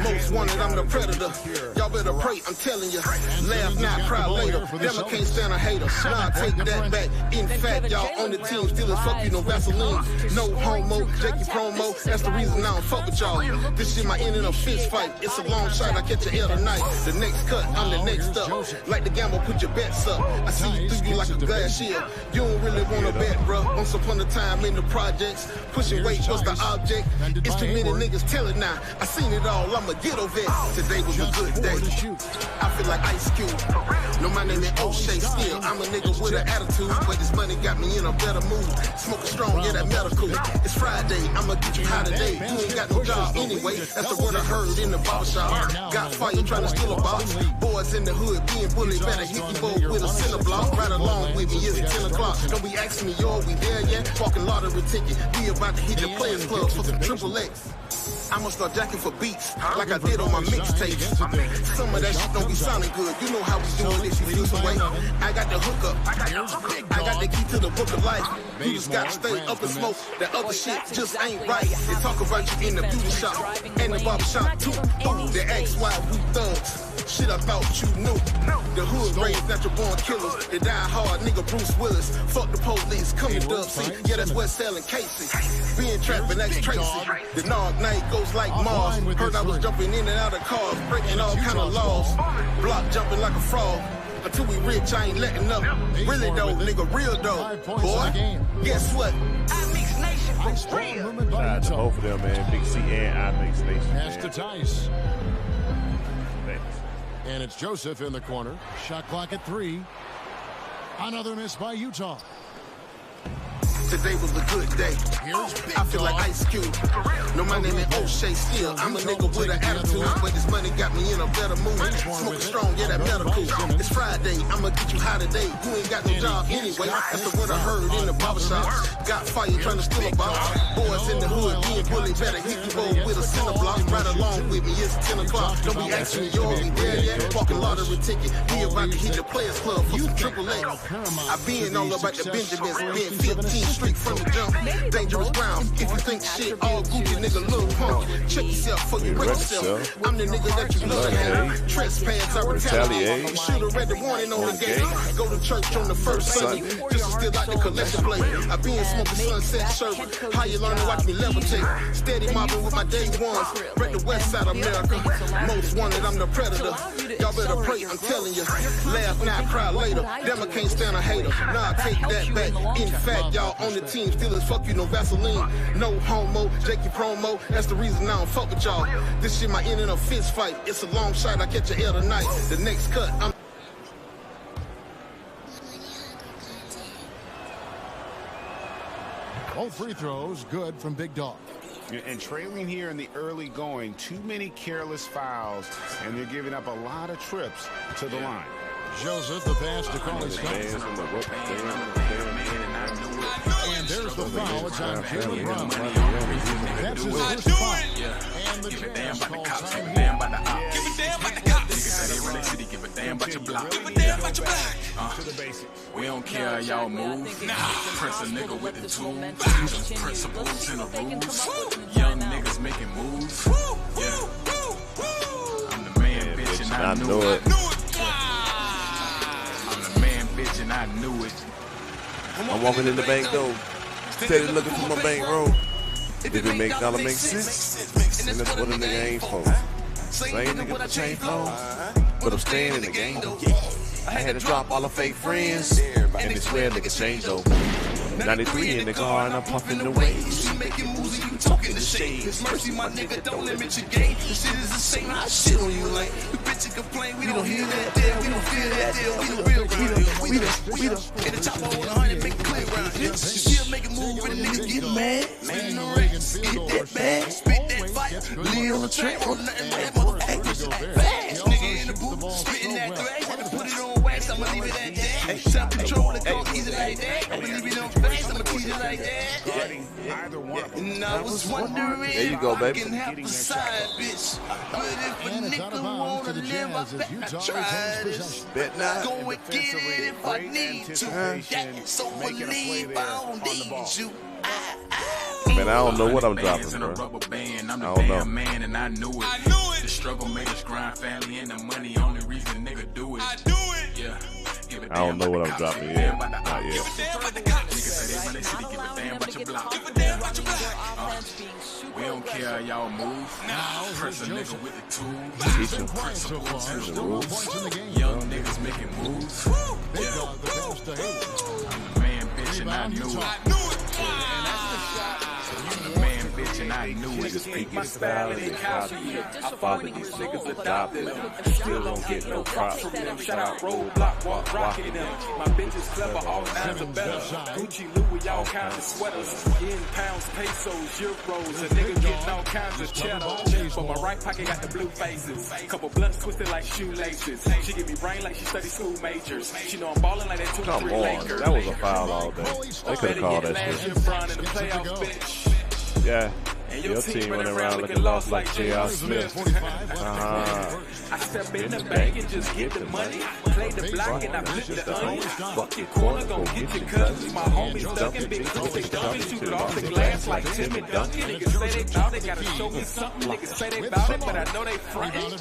Most wanted, I'm the predator. Y'all better pray, I'm telling you. Laugh now, cry later. Damn, I can't stand a hater. Nah, take that back. In fact, y'all on the team still as fuck you, no Vaseline. No homo, Jakey promo. That's the reason I don't fuck with y'all. This shit might end in a fist fight. It's a long shot, I catch a L tonight. The next cut, I'm the next up. Like the gamble, put your bets up. I see you through you like a glass shield. You don't really want to bet, bruh. Once upon a time in the projects, pushing weight was the object. It's too many niggas telling now. I seen it all, I'm a ghetto vet. Today was a good day. I feel like Ice Cube. No, my name ain't O'Shea still. I'm a nigga with an attitude, but this money got me in a better mood. Smoking strong, yeah, that medical. It's Friday, I'ma get you high today. You ain't got no job anyway. That's the word I heard in the barbershop. Got fire trying to steal a box. Boys in the hood being bullied. Better hit you both with a center block. Right along with me, it's 10 o'clock. Don't be asking me, yo, we there yet? Walking lottery ticket. We about to hit the Players Club for some triple X. I'ma start jacking for beats like I did on my mixtapes. Some of that shit don't be sounding good. You know how we doing this, you feel some way. I got the hookup. I got the key to the book of life. You just gotta stay up and smoke. That other shit just ain't right. They talk about you in the beauty shop and the barbershop too. They ask why we thugs. Shit, I thought you knew. The hood raised natural born killers. They die hard, nigga Bruce Willis. Fuck the police, come to Dub C. Yeah, that's West selling cases. Being trapped and that's Tracy. The Nog night goes like Mars. Heard I was jumping in and out of cars, breaking all kind of laws. Block jumping like a frog. Until we rich, I ain't letting up. Really though, nigga, real though. Boy, guess what? iMix Nation for real. Shout out to both of them, man. Big C and iMix Nation. Pass to Tice. And it's Joseph in the corner. Shot clock at 3. Another miss by Utah. Today was a good day. I feel like Ice Cube. No, my name ain't O'Shea still. I'm a nigga with an attitude, but this money got got me in a better mood. Smoking strong, yeah, that medical. It's Friday, I'ma get you high today. You ain't got no job anyway. That's the word I heard in the barbershop. Got fire trying to steal a box. Boys in the hood being bullied, better hit the road with a center block. Ride along with me, it's 10 o'clock. Don't be asking me, you ain't there yet. Walking lottery ticket, we about to hit the Players Club for some triple A. I been all about the Benjamins, being 15th Street from the jump. Dangerous ground. If you think shit all Gucci, nigga, little punk. Check yourself before you wreck yourself. I'm the nigga that you love to have. Trespass, I retaliate. You should've read the warning on the gate. Go to church on the first Sunday, just to steal out the collection plate. I been smoking sunset sherbet. How you learn to watch me levitate? Steady mobbing with my day ones. Break the west side of America. Most wanted, I'm the predator. Y'all better pray, I'm telling you. Laugh now, cry later. Damn, I can't stand a hater. Nah, I take that back. In fact, y'all on the team still as fuck you, no Vaseline. No homo, Jakey promo. That's the reason I don't fuck with y'all. This shit might end in a fist fight. It's a long shot, I catch your L tonight. The next cut, I'm All free throws good from Big Dog. And trailing here in the early going, too many careless fouls, and they're giving up a lot of trips to the line. Joseph, the pass to Coley Scott. And there's the foul. It's on Jalen Brown. That's his first foul. And the jazz call time here. Give a damn about the cops. Give a damn about your block. Give a damn about your block. To the basics. We don't care how y'all move. Press a nigga with the tools. Principles and the rules. Young niggas making moves. I'm the man, bitch, and I knew it. I'm the man, bitch, and I knew it. I'm walking in the bank door, steady looking for my bank roll. If it make dollar make sense, and that's what a nigga ain't for. Same nigga for change for, but I'm staying in the game though. I had to drop all the fake friends, and they swear niggas changed though. 93 in the car and I'm puffing the waves. You making moves and you talking the shade. It's mercy, my nigga, don't limit your game. This shit is insane, I shit on you like. The bitch complain, we don't hear that deal, we don't feel that deal. We the real ground, we the get a chopper on 100, make it clear round. You still make a move and the nigga get mad. Man in the race, get that bag, spit that fight. Lean on the track, roll nothing but motherfuckers. Fast, nigga in the booth, spitting that thread. Wanna put it on wax, I'ma leave it at that. Self-control, it go easy like that. I'ma leave it on face, I'ma teach it like that. And I was wondering there you go, baby. I can have a side bitch. But if a nigga wanna live, I bet I try this. Go and get it if I need to. So believe I don't need you. Man, I don't know what I'm dropping, bro. I don't know. Man, and I knew it. The struggle made us grind, family, and the money. Only reason nigga do it. I do it. Yeah. I don't know what I'm dropping yet. Not yet. Niggas say they run their city, give a damn about your block. Give a damn about your block. We don't care how y'all move. Press a nigga with the tools. Principles and the rules. Young niggas making moves. I'm the man, bitch, and I knew it. Man, bitch, and I knew it. Niggas peeking the style and they copy it. I father these niggas adopted them. Still don't get no props from them. Shout out Roadblock, walk rocking them. My bitch is clever, all kinds of better. Gucci, Louis, all kinds of sweaters. Yen, pounds, pesos, euros. A nigga getting all kinds of cheddar. But my right pocket got the blue faces. Couple blunts twisted like shoelaces. She give me brain like she study school majors. She know I'm ballin' like that 2-3 Lakers. That was a foul all day. They could have called that shit. Yeah, your team running around looking lost like J.R. Smith. I step in the bank and just get the money. Play the block and I flip the onion. Fuck your corner, gon' get your cousins. My homies ducking, big clips, they dumping. Shoot it off the glass like Tim and Duncan. Niggas say they thought they gotta show me something. Niggas say they bout it, but I know they frontin'.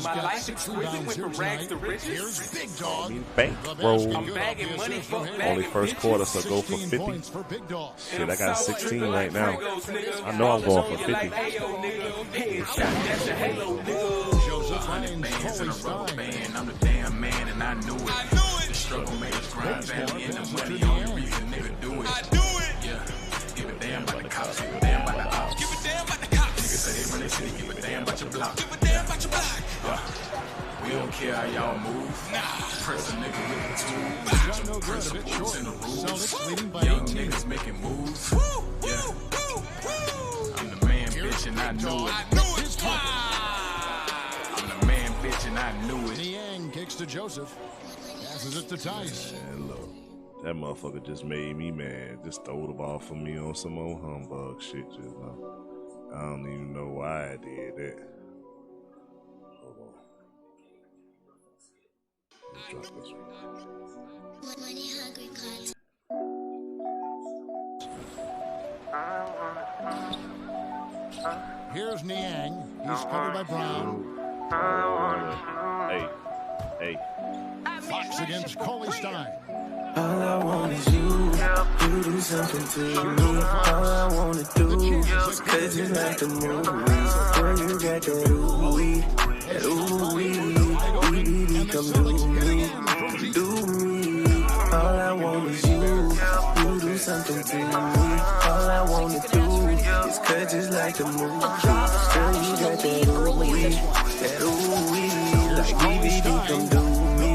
My life exquisite, went from rags to riches. Big dog. Bankroll. I'm bagging money for only first quarter, so go for 50. Shit, I got 16 right now. I know I'm going for 50. I'm the damn man, and I knew it. The struggle made us grind, family, and the money. Only reason nigga do it. I do it. Yeah. Give a damn about the cops. Give a damn about the ops. Give a damn about the cops. Niggas say they run their city. Give a damn about your block. Give a damn about your block. We don't care how y'all move. Press a nigga with the tools. Principles and the rules. Young niggas making moves. Yeah. I'm the man, bitch, and I knew it. to Joseph. Passes it to Tice. Man, look, that motherfucker just made me mad. Just throw the ball for me on some old humbug shit just now. I don't even know why I did that. Hold on. Let's drop this one. Here's Niang. He's covered by Brown. Hey. Fox against Coley Stein. All I want is you. You do something to me. All I wanna do is cause you like the movies. Girl, you got that ooh-wee. That ooh-wee. Baby, come do me. Do me. All I want is you. You do something to me. All I wanna do is cause just like the movies. Girl, you got that ooh-wee. That ooh-wee. Like baby, come do me.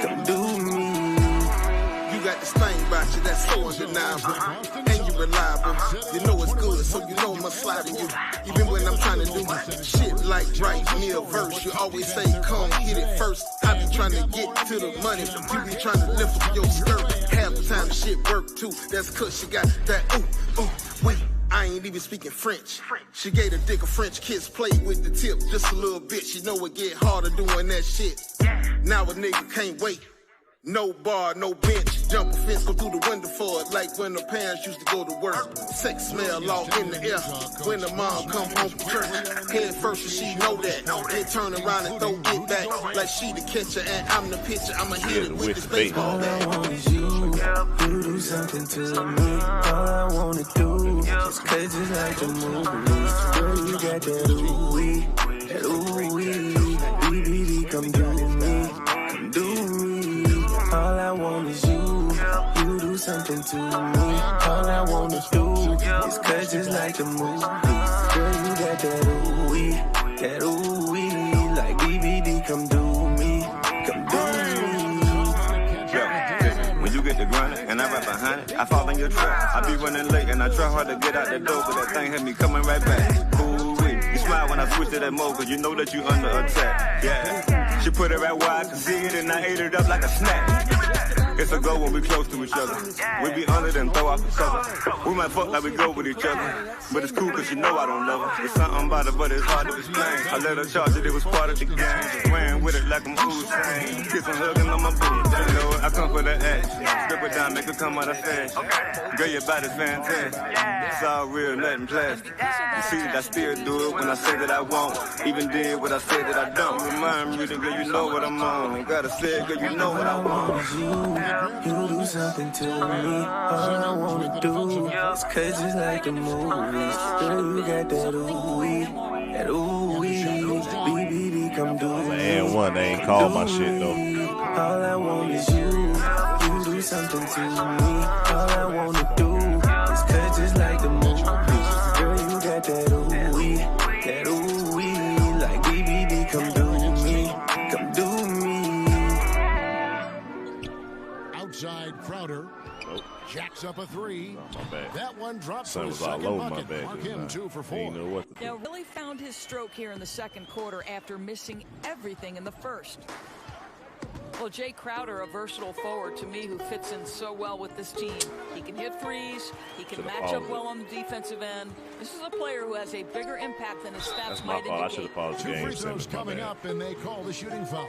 Come do me. You got this thing about you that's so undeniable. And you reliable. You know it's good, so you know I'ma slide in you. Even when I'm trying to do shit like write me a verse, you always say, come hit it first. I be trying to get to the money. You be trying to lift up your skirt. Half the time shit work too. That's cause she got that wait. I ain't even speaking French. She gave the dick a French kiss, played with the tip just a little bit. She know it get harder doing that shit. Now a nigga can't wait. No bar, no bench. Jump a fence, go through the window for it. Like when the parents used to go to work. Sex smell all in the air. When the mom come home from church. Head first and she know that. Then turn around and throw it back. Like she the catcher and I'm the pitcher. I'ma hit it with this baseball bat. All I want is you. You do something to me. All I wanna do is cause just like the movies. Girl, you got that ooh-wee. That ooh-wee. Baby, come do me. Come do me. All I want is you. You do something to me. All I wanna do is cause just like the movies. Girl, you got that ooh-wee. That ooh-wee. Like BBD, come do me. Come do me. When you get the grinder and I rap behind it, I fall in your trap. I be running late and I try hard to get out the door, but that thing had me coming right back. Ooh-wee. You smile when I switch to that mode, cause you know that you under attack. Yeah. She put it right where I could see it and I ate it up like a snack. It's a go when we close to each other. We be under them, throw off the cover. We might fuck like we go with each other. But it's cool cause you know I don't love her. It's something about it, but it's hard to explain. I let her charge it, it was part of the game. Just ran with it like I'm Hussein. Kiss and hugging on my booty. You know I come for the action. Strip it down, make her come out of fashion. Girl, your body's fantastic. It's all real, nothing plastic. You see that I still do it when I say that I won't. Even did what I said that I don't. Remind me that girl, you know what I'm on. Gotta say it, girl, you know what I want. You do something to me. All I wanna do is cause just like the movies. Girl, you got that ooh-wee. That ooh-wee. BBD, come do me. Man, one, they ain't called my shit though. All I want is you. You do something to me. All I wanna do is cause just like the movies. Girl, you got that ooh-wee. That ooh-wee. Like BBD, come do me. Come do me. Outside Crowder. Nope. Jacks up a three. Oh, my bad. That one drops Sun for his was all second over my bucket. back. Mark him 2 for 4. Know what to do. Now, really found his stroke here in the second quarter after missing everything in the first. Well, Jay Crowder, a versatile forward to me who fits in so well with this team. He can hit threes. He can match up well on the defensive end. This is a player who has a bigger impact than his stats might indicate. I should have paused the game. 2 free throws coming up, and they call the shooting foul.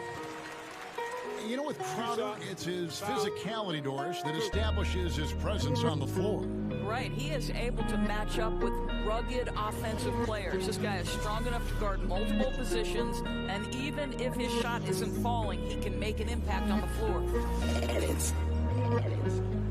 You know, with Crowder, it's his physicality, Doris, that establishes his presence on the floor. Right. He is able to match up with rugged offensive players. This guy is strong enough to guard multiple positions, and even if his shot isn't falling, he can make an impact on the floor.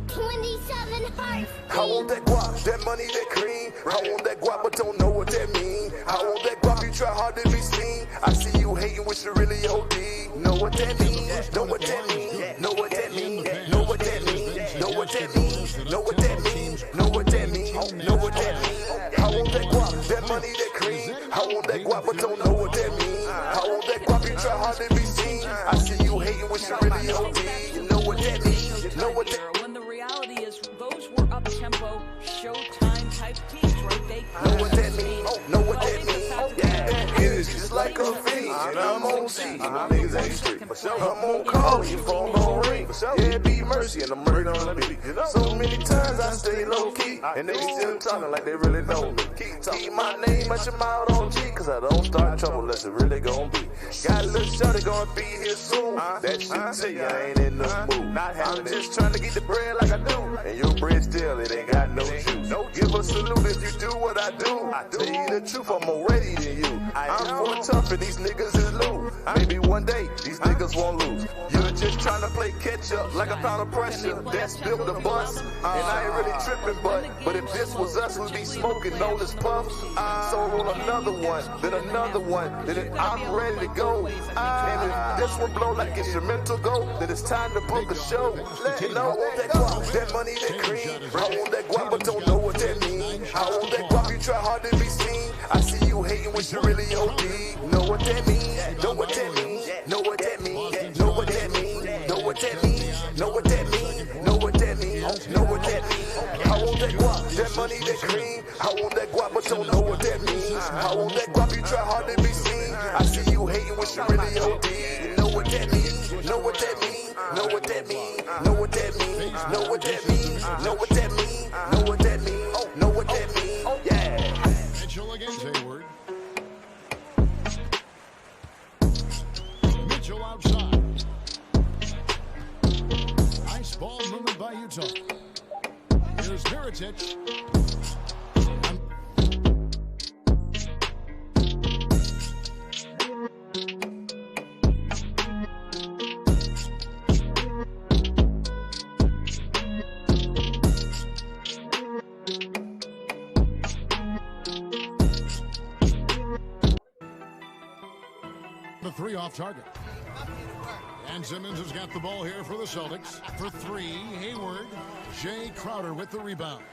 27 hearts. I want that guap, that money, that cream. I want that guap, but don't know what that mean. I want that guap, you try hard to be seen. I see you hating, wish you really OD. Know what that mean? Know what that mean? Know what that mean? Know what that mean? Know what that mean? Know what that mean? Know what that mean? Know what that mean? I want that guap, that money, that cream. I want that guap, but don't know what that mean. I want that guap, you try hard to be seen. I see you hating, wish you really OD. Know what that mean? Know what that mean? When the reality is those were up-tempo, showtime type teams, right? They know what that mean? Know what that mean? Yeah. It's just like like a fiend. And I'm on T, niggas ain't street. I'm on call when your phone don't ring. Yeah, be mercy and I'm murder on the beat. So many times I stay low key, and they still talking like they really know me. Keep my name out your mouth on G, cause I don't start trouble unless it really gon' be. Got a little shorty gonna be here soon. That shit tell you I ain't in the mood. I'm just trying to get the bread like I do, and your bread still, it ain't got no juice. Give a salute if you do what I do. I tell you the truth, I'm more ready than you. I'm more tough and these niggas is loose. Maybe one day, these niggas won't lose. You're just trying to play catch up like a pound of pressure. That's built the bus, and I ain't really tripping, but if this was us, we'd be smoking all this puff. So roll another one, then I'm ready to go. And if this one blow like instrumental go, then it's time to book a show. Let know that guap, that money, that cream. I want that guap, but don't know what that mean. I want that guap, you try hard to be seen. I see you hating when you really OD. Know what that mean? Know what that mean? Know what that mean? Know what that mean? Know what that mean? Know what that mean? Know what that mean? Know what that mean? I want that guap, that money, that cream. I want that guap, but don't know what that means. I want that guap, you try hard to be seen. I see you hating when you really OD. Know what that mean? Know what that mean? Know what that mean? Know what that mean? Know what that mean? Know what that mean? Know what that mean? Know what that mean? Yeah. Mitchell against Hayward. Mitchell outside. Nice ball movement by Utah. Here's Heritage. The three off target. And Simmons has got the ball here for the Celtics. For three, Hayward. Jay Crowder with the rebound.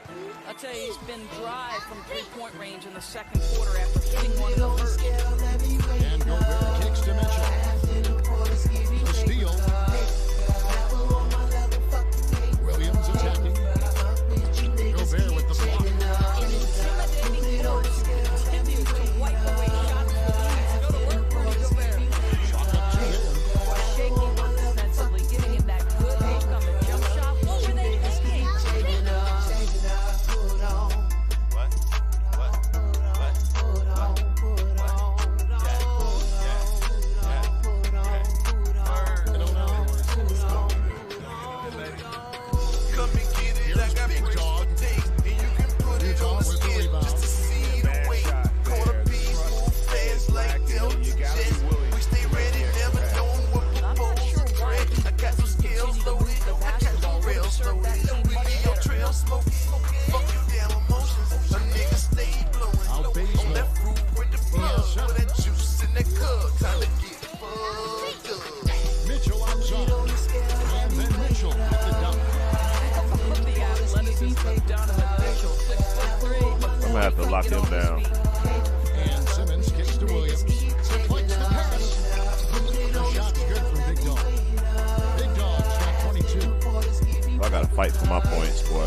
I'll tell you, he's been dry from three-point range in the second quarter after hitting one in the first. And Gobert kicks to Mitchell. The steal. Williams attacking. Gobert with the block. Intimidating force continues to wipe away shots. Go to work, Rudy Gobert. Shot up to him. Shaky work defensively, giving him that good hook on the jump shot. What were they thinking? Come and get it, I got big dog taste, and you can put it on the skin just to see the weight. Corner piece, move fast like Delta Jets. We stay ready, never knowing what proposal dread. I got some skills loaded, I got some real loaded. We be on trail smoking, fuck you down emotions. A nigga stay blowing on that fruit with the plug, with that juice in that cup. Time to get fucked up. Mitchell outside. And then Mitchell with the dunk. The athleticism of Donovan Mitchell, 6'3". I'm gonna have to lock him down. And Simmons kicks to Williams. Deflects the pass. The shot's good from Big Dog. Big Dog's got 22. I gotta fight for my points, boy.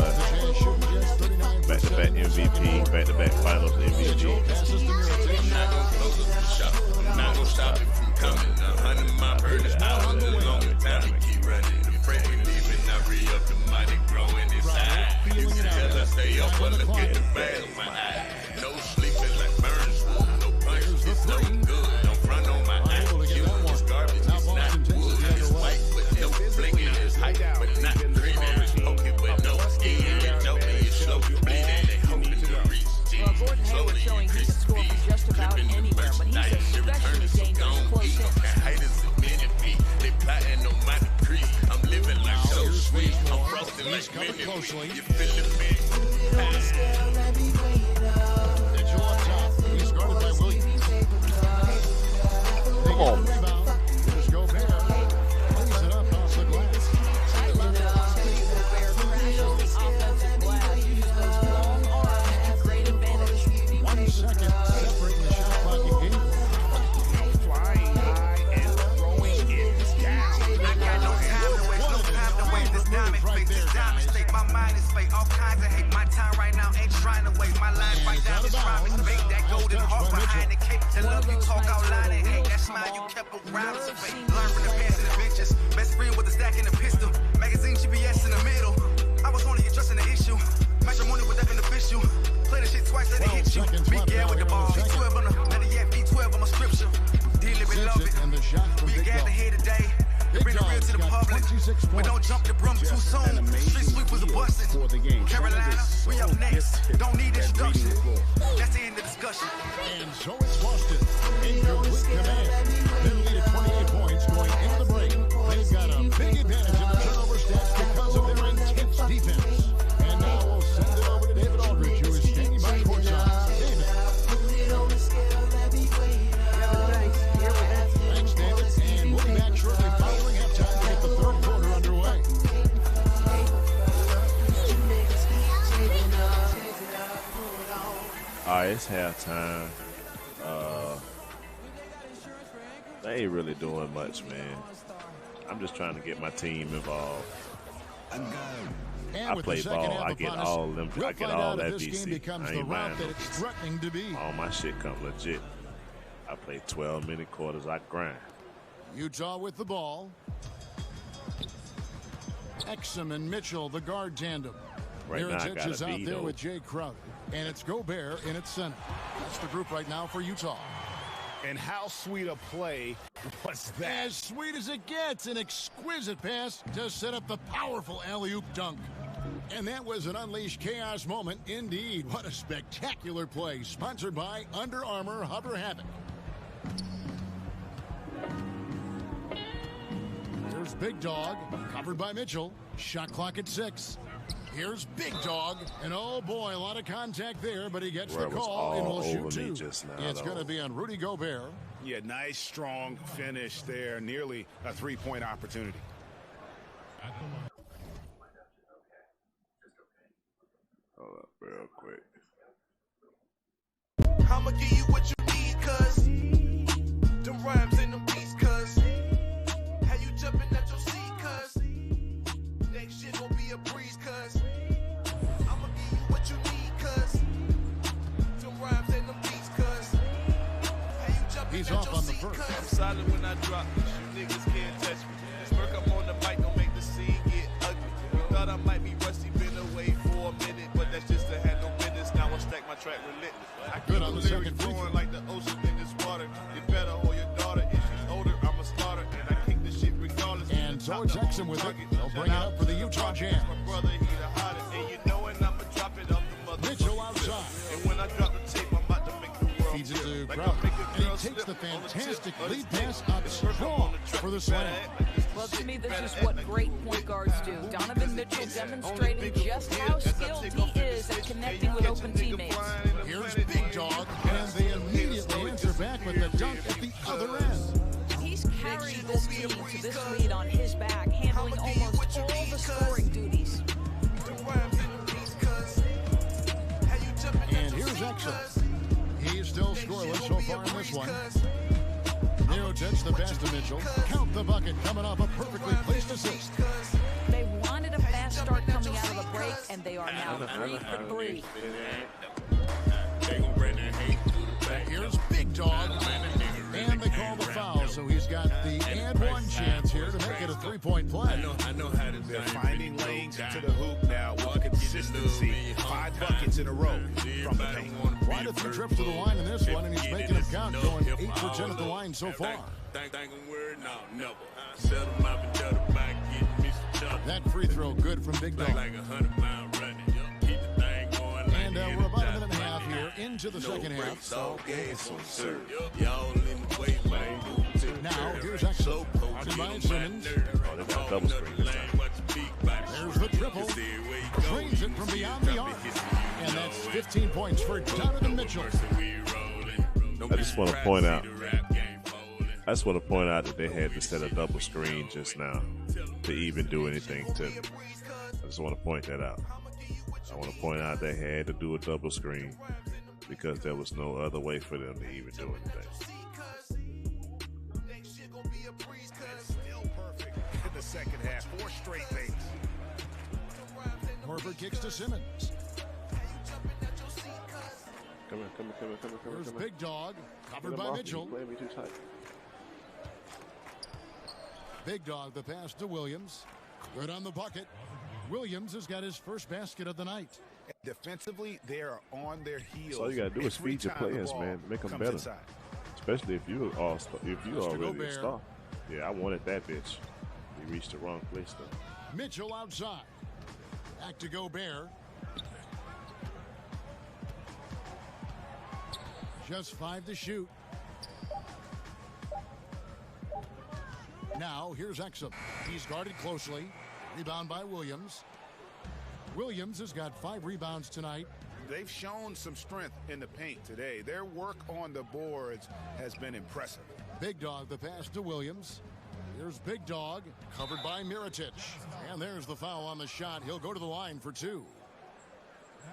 Back-to-back MVP, back-to-back Finals MVP. Passes to Merc. I'm not gonna close up the shop. I'm not gonna stop it from coming. 100 my bird is out. It's a long time to keep running. The freight we leaving, I re-up the money growing inside. You can tell I stay up, but look at the bag of my eye. No sleeping like Burns wood. No punches, it's no good. Don't front on my eye. You it's garbage, it's not wood. It's white, but no blinking. It's hype, but not creamy. It's pokey, but no skin. You know me, it's slow bleeding. They hoping to reach G. Well, Gordon Hayward showing he can score from just about anywhere, but he's especially dangerous close in. Haters a million feet. They plotting on my decree. I'm living like so sweet. I'm frosting like million. You feeling me? Mitchell on top. He's guarded by Williams. Come on. Rebound. Here's Gobert. Plays it up off the glass. I love how Gobert crashes the offensive glass. Uses those long arms to great advantage. 1 second separating the shot clock and game. Flying high and throwing it down. I got no time to waste, no time to waste. This diamond face, this diamond state. My mind is fake, all kinds of hate. My time right now ain't trying to wait. My life right now is rhyming. Make that golden heart behind the cape. The love you talk out loud and you. Big Gad with the ball. V12 on the, better yet, V12 on my scripture. Dearly beloved. We gathered here today. To bring the real to the public. But don't jump the broom too soon. Street sweepers are busting. Carolina, we up next. Don't need introduction. That's the end of the discussion. And so it's Boston in complete command. They lead at 28 points going into the break. They've got a big advantage in the turnover stats because of their intense defense. And now we'll send it over to David Aldridge, who is standing by courtside. David. Thanks, David. And we'll be back shortly following halftime to get the third quarter underway. All right, it's halftime. They ain't really doing much, man. I'm just trying to get my team involved. I play ball. I get all them. I get all that VC. I ain't mind. All my shit come legit. I play 12-minute quarters. I grind. Utah with the ball. Exum and Mitchell, the guard tandem. Right now, I got is out there with Jay Crowder. And it's Gobert in its center. That's the group right now for Utah. And how sweet a play was that? As sweet as it gets. An exquisite pass to set up the powerful alley-oop dunk. And that was an unleashed chaos moment indeed. What a spectacular play. Sponsored by Under Armour Hover Havoc. Here's Big Dog, covered by Mitchell. Shot clock at 6. Here's Big Dog, and oh boy, a lot of contact there, but he gets the call and will shoot two. It's going to be on Rudy Gobert. Yeah, nice, strong finish there. Nearly a three-point opportunity. Hold up real quick. I'ma give you what you need, cuz them rhymes and them beats, cuz how you jumping at your seat, cuz next shit gon' be a breeze, cuz I'ma give you what you need, cuz them rhymes and them beats, cuz how you jumping He's at off your on the seat, first. cuz I'm solid when I drop. You niggas can't touch me. This Merc up on the mic don't make the scene get ugly. You thought I might be rusty, been away for a minute, but that's just to have no business. Now I stack my track relentless. I Good keep on the the lyrics second free flowing throw. like the ocean in this water. You better hold your daughter. If she's older, I'm a starter. And I kick the shit regardless. And so it's Exum with it. They'll bring it up for the Utah Jazz. My brother, he the hottest. And you know it, I'ma drop it off the mother. Mitchell outside. And when I drop the tape, I'm about to make the world Feeds it to like Crowder. I make a And girl he takes the slip on fantastic tip of lead this pass dick. up It's Merc strong on the track. for the Better slam. act like this Well, to shit. me, this Better is act what like great this point shit. guards do. Donovan Mitchell demonstrating just how skilled he is at connecting with open teammates. Here's Big Dog, and they immediately answer back with the dunk at the other end. He's carried this team to this lead on his back, handling almost all the scoring duties. And here's Exum. He's still scoreless so far in this one. Nerotic the pass to Mitchell. Count the bucket coming off a perfectly placed assist. They wanted a fast start coming out of the break, and they are now 3 for 3. Here's Big Dog. And they call the foul, so he's got the and one chance here to make it a three-point play. They're finding lanes to the hoop now with consistency. 5 buckets in a row from the paint. Quite a few trips to the line in this one, and he's making them count, going 8 for 10 at the line so far. That free throw good from Big Dog. And we're about a minute and a half here into the second half. Now, here's Exum. Guarded by Simmons. Oh, they got double screen this time. There's the triple. Drains it from beyond the arc. And that's 15 points for Donovan Mitchell. I just want to point out that they had to set a double screen just now to even do anything to me. I just want to point that out. I want to point out they had to do a double screen because there was no other way for them to even do anything. Still perfect in the second half. 4 straight things. Horford kicks to Simmons. Come here. Here's Big Dog, covered by Mitchell. Playing me too tight. Big Dog, the pass to Williams. Good on the bucket. Williams has got his first basket of the night. Defensively, they are on their heels. So all you gotta do is feed your players, man. Make them better. Inside. Especially if you are already a star. Yeah, I wanted that bitch. He reached the wrong place though. Mitchell outside. Back to Gobert. Just 5 to shoot. Now here's Exum. He's guarded closely. Rebound by Williams. Williams has got 5 rebounds tonight. They've shown some strength in the paint today. Their work on the boards has been impressive. Big Dog the pass to Williams. Here's Big Dog, covered by Merc. And there's the foul on the shot. He'll go to the line for 2.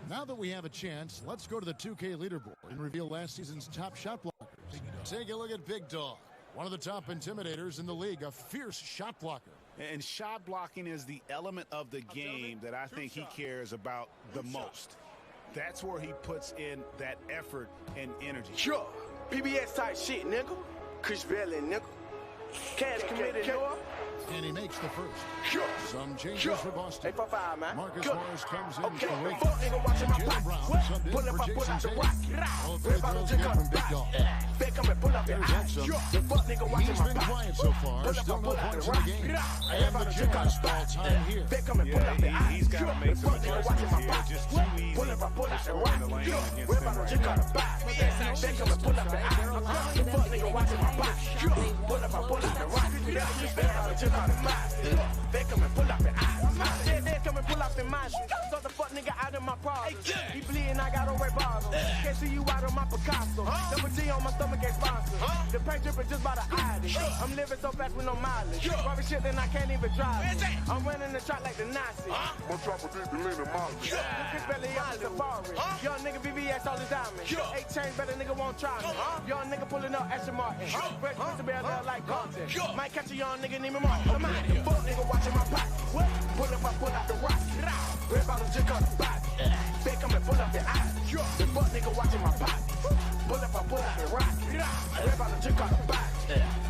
Now that we have a chance, let's go to the 2K leaderboard and reveal last season's top shot blockers. Take a look at Big Dog, one of the top intimidators in the league, a fierce shot blocker. And shot blocking is the element of the game that I think he cares about the most. That's where he puts in that effort and energy. Sure. PBS type shit, nigga. Chris Bailey, nigga. Cash committed, nigga. And he makes the first. Sure. Some changes sure. for Boston. 8-5, man. Marcus Good. Morris comes in okay. for Wade. Nigga watching my Jalen Brown subbed in pull for up, pull Jason out the Tatum. rock. All 3 throws good from Big Dog. Back come and pull up the Exum. He's been quiet so far. Still no points in the game. And the Jazz all time here. He's got to make some adjustments here. Just too easy. Pull out the lane against them right now. Back come and pull up the fuck nigga watching my back. Pull up the rock. They come and pull up the eyes. They come and pull up the mind. So the fuck nigga out of my problem. He bleeding, I got a red bottle. Can't see you out of my Picasso. Double G on my stomach ain't sponsored. The paint dripping just by the itis. I'm living so fast with no mileage. Robbing shit then I can't even drive it. I'm running the track like the Nazi. My chopper did the lean mileage. This belly on the safari. Young nigga BBS all the diamonds. 8 chains, better nigga won't try me. Young nigga pulling up Aston Martin. Fresh to be a little like Compton. Might catch a young nigga, name him Martin. Come out here, fuck nigga watching my pocket. Pull up, I pull out the rock. Red bottom just cut the back. They come and pull up the eyes. The fuck nigga watching my pocket. Pull up, I pull out the rock. Red bottom just cut the back.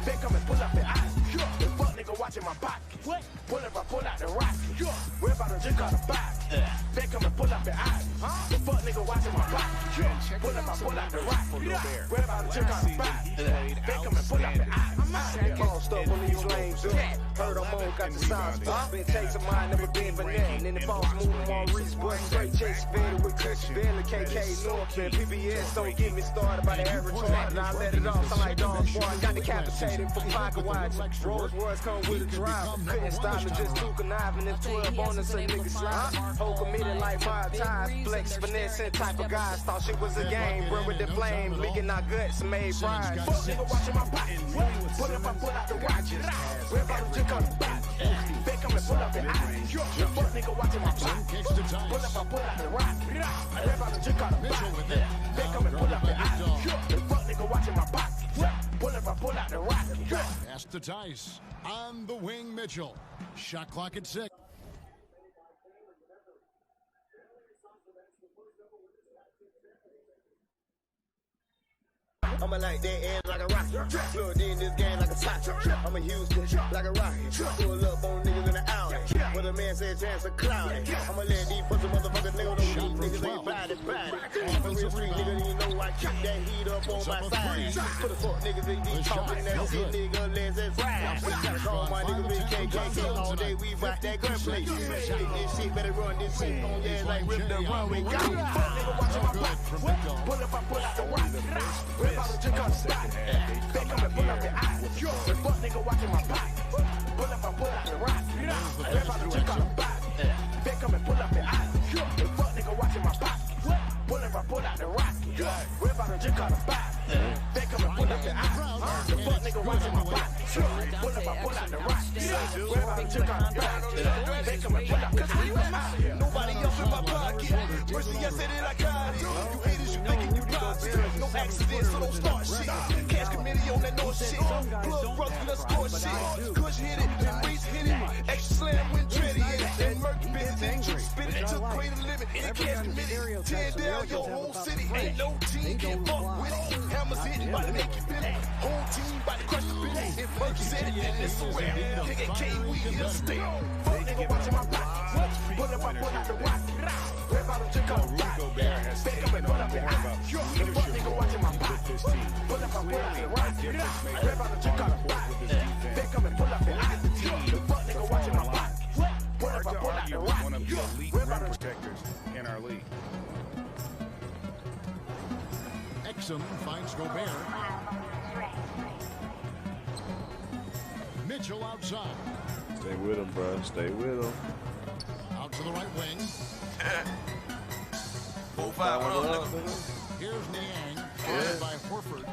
They come and pull up the eyes. The fuck nigga watching my pocket. Pull up, I pull out the rock. Red bottom just cut the back. They come and pull up the eyes. The fuck nigga watching my pocket. Pull up, I pull out the rock. Red bottom just cut the back. They come and pull up the eyes. Bossed up on these lanes. Heard I'm on, got the signs. Been chasing mine, never been banana. In the false moving on Reese, but straight chase faded with Chris Bailey, KK North. Man, PBS don't get me started by the average hard. I let it off, sound like dog boy. Got decapitated for pocket watch. Rolls Royce come with a drive. Couldn't stop me, just too conniving. If 12 on us, a nigga slide. Whole committed like my ties. Flex, finesse, type of guys. Thought shit was a game. Burn with the flame. Leaking our guts, made fries. Fuck nigga watching my pocket. Pull up, I pull out the watches. Red bottom just cut the back. They come and pull up the eyes. The fuck nigga watching my pocket. Pull up, I pull out the rock. Red bottom just cut the back. They come and pull up the eyes. The fuck nigga watching my pocket. Pull up, I pull out the rock. Pass to Tice. On the wing, Mitchell. Shot clock at 6. I'ma like that ass like a rocket. Plugged in this game like a socket. I'm a Houston like a rocket. Pull up on niggas in the alley. What a man said chance of cloudy. I'ma let these pussy motherfuckers niggas know these niggas ain't body. I'm a real street nigga, you know I keep that heat up on my side. For the fuck niggas they be talking that shit, nigga, let's just ride. All my niggas been KKK all day, we rock that gunplay. This shit better run this shit on your ass like rip the runway. Fuck nigga watching my back. Pull up, I pull out the rock. Just got spot. They come and pull up the eyes. The fuck nigga watching my pocket. Pull up, I pull out the rock. They about to check out the box. They come and pull up the eyes. The fuck nigga watching my pocket. Pull up, I pull out the rock. We're about to check out the box. They come and pull up the eyes. The fuck nigga watching my pocket. Pull up, I pull out the rock. We're about to check out the box. They come and pull up the eyes. Nobody else in my pocket. Mercy, I said it, I got it. You haters, you thinking you positive. No accident, so don't start shit. Cash committee on that no shit. Blood runs with us score shit. Kush hit it, and Reese hit it. Extra slam when Dreddy hit it. And Merc bit it, then spit it to greater limit. In the cash committee, tear down your whole city. Ain't no team can fuck with it. Hammers hit it, about to make you feel it. Whole team about to crush the business. If Merc said it, then it's a rap. KK, we here still. nigga watching my back. Pull up, I pull out the rock. Rip out the Chicago. Back up and pull up the eye. The fuck nigga watching my back. Pull up, I pull out the rock. Rip out the Chicago. Back up and pull up the eye. The fuck nigga watching my back. Pull up, I pull out the rock. One of the elite rim protectors in our league. Exum finds Gobert. Mitchell outside. Stay with him, bro. Stay with him. Out to the right wing. 4-5, what up, nigga? Here's Niang, followed by Horford.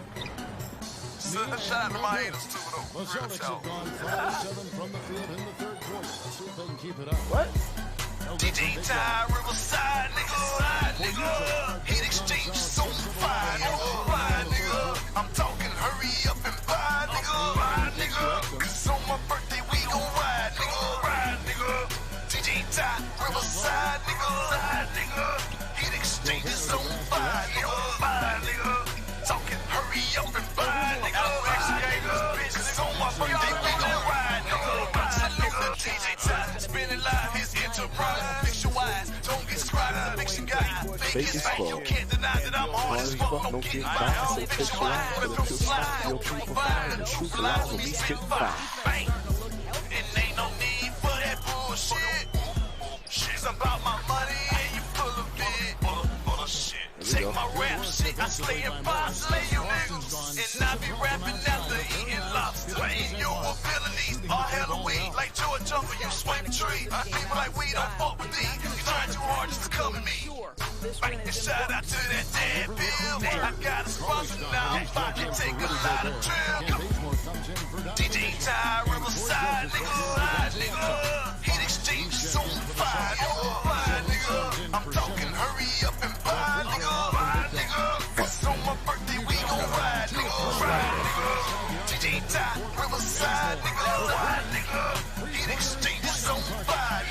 Shout out to my haters, too, though. The Celtics have gone 5-7 from the field in the third quarter. Let's see if they can keep it up. What? DJ Ty, Riverside, nigga. Heat exchange so fine, nigga. I'm talking hurry up and buy, nigga. Cause on my birthday we gon' ride, nigga. DJ Ty, Riverside, nigga. Heat exchange so fine, nigga. Talking hurry up and buy, nigga. Cause on my birthday we gon' ride, nigga. DJ Ty, spinning live his enterprise. Fix your eyes, don't get scribed. Fiction guy, fake is fake. You can't deny that I'm hard as fuck. Don't get by. Fix your eyes, flip your slide. Your true fire, the truth lies when we spit fire. Bang. And ain't no need for that bullshit. Shit's about my money and you full of it. Bullshit. Check my rap shit. I slay and boss, slay you niggas. And I be rapping after eating lobster. And your abilities are Halloween. Like George Jumper, you swipe a tree. People like we don't fuck with these. You trying too hard just to come at me. Bang the shout out to that dead bill. I got a sponsor now. I'm about to take a lot of trill. DJ Ty, Riverside, nigga. Heat exchange so fine, nigga. I'm talking hurry up and buy, nigga. Cause on my birthday we gon' ride, nigga. DJ Ty, Riverside, nigga. Heat exchange so fine,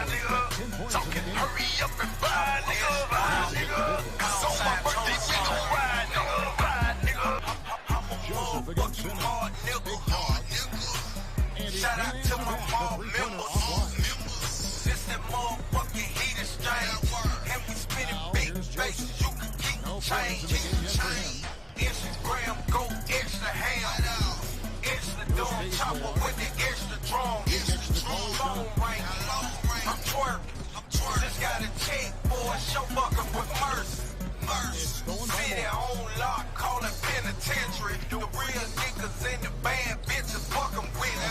nigga. Talking hurry up and buy, nigga. Cause on my birthday we gon' ride, nigga. I'm a motherfucking hard nigga. Shout out to my mom members. This that motherfucking heat exchange. And we spinning big bases. You can keep change. Instagram go extra ham. Extra dome chopper with the extra drum. Phone ring. I'm twerking. Just got a check for a show bucket with Merc. City on lock, call it penitentiary. The real niggas in the band, bitches fuck 'em with me.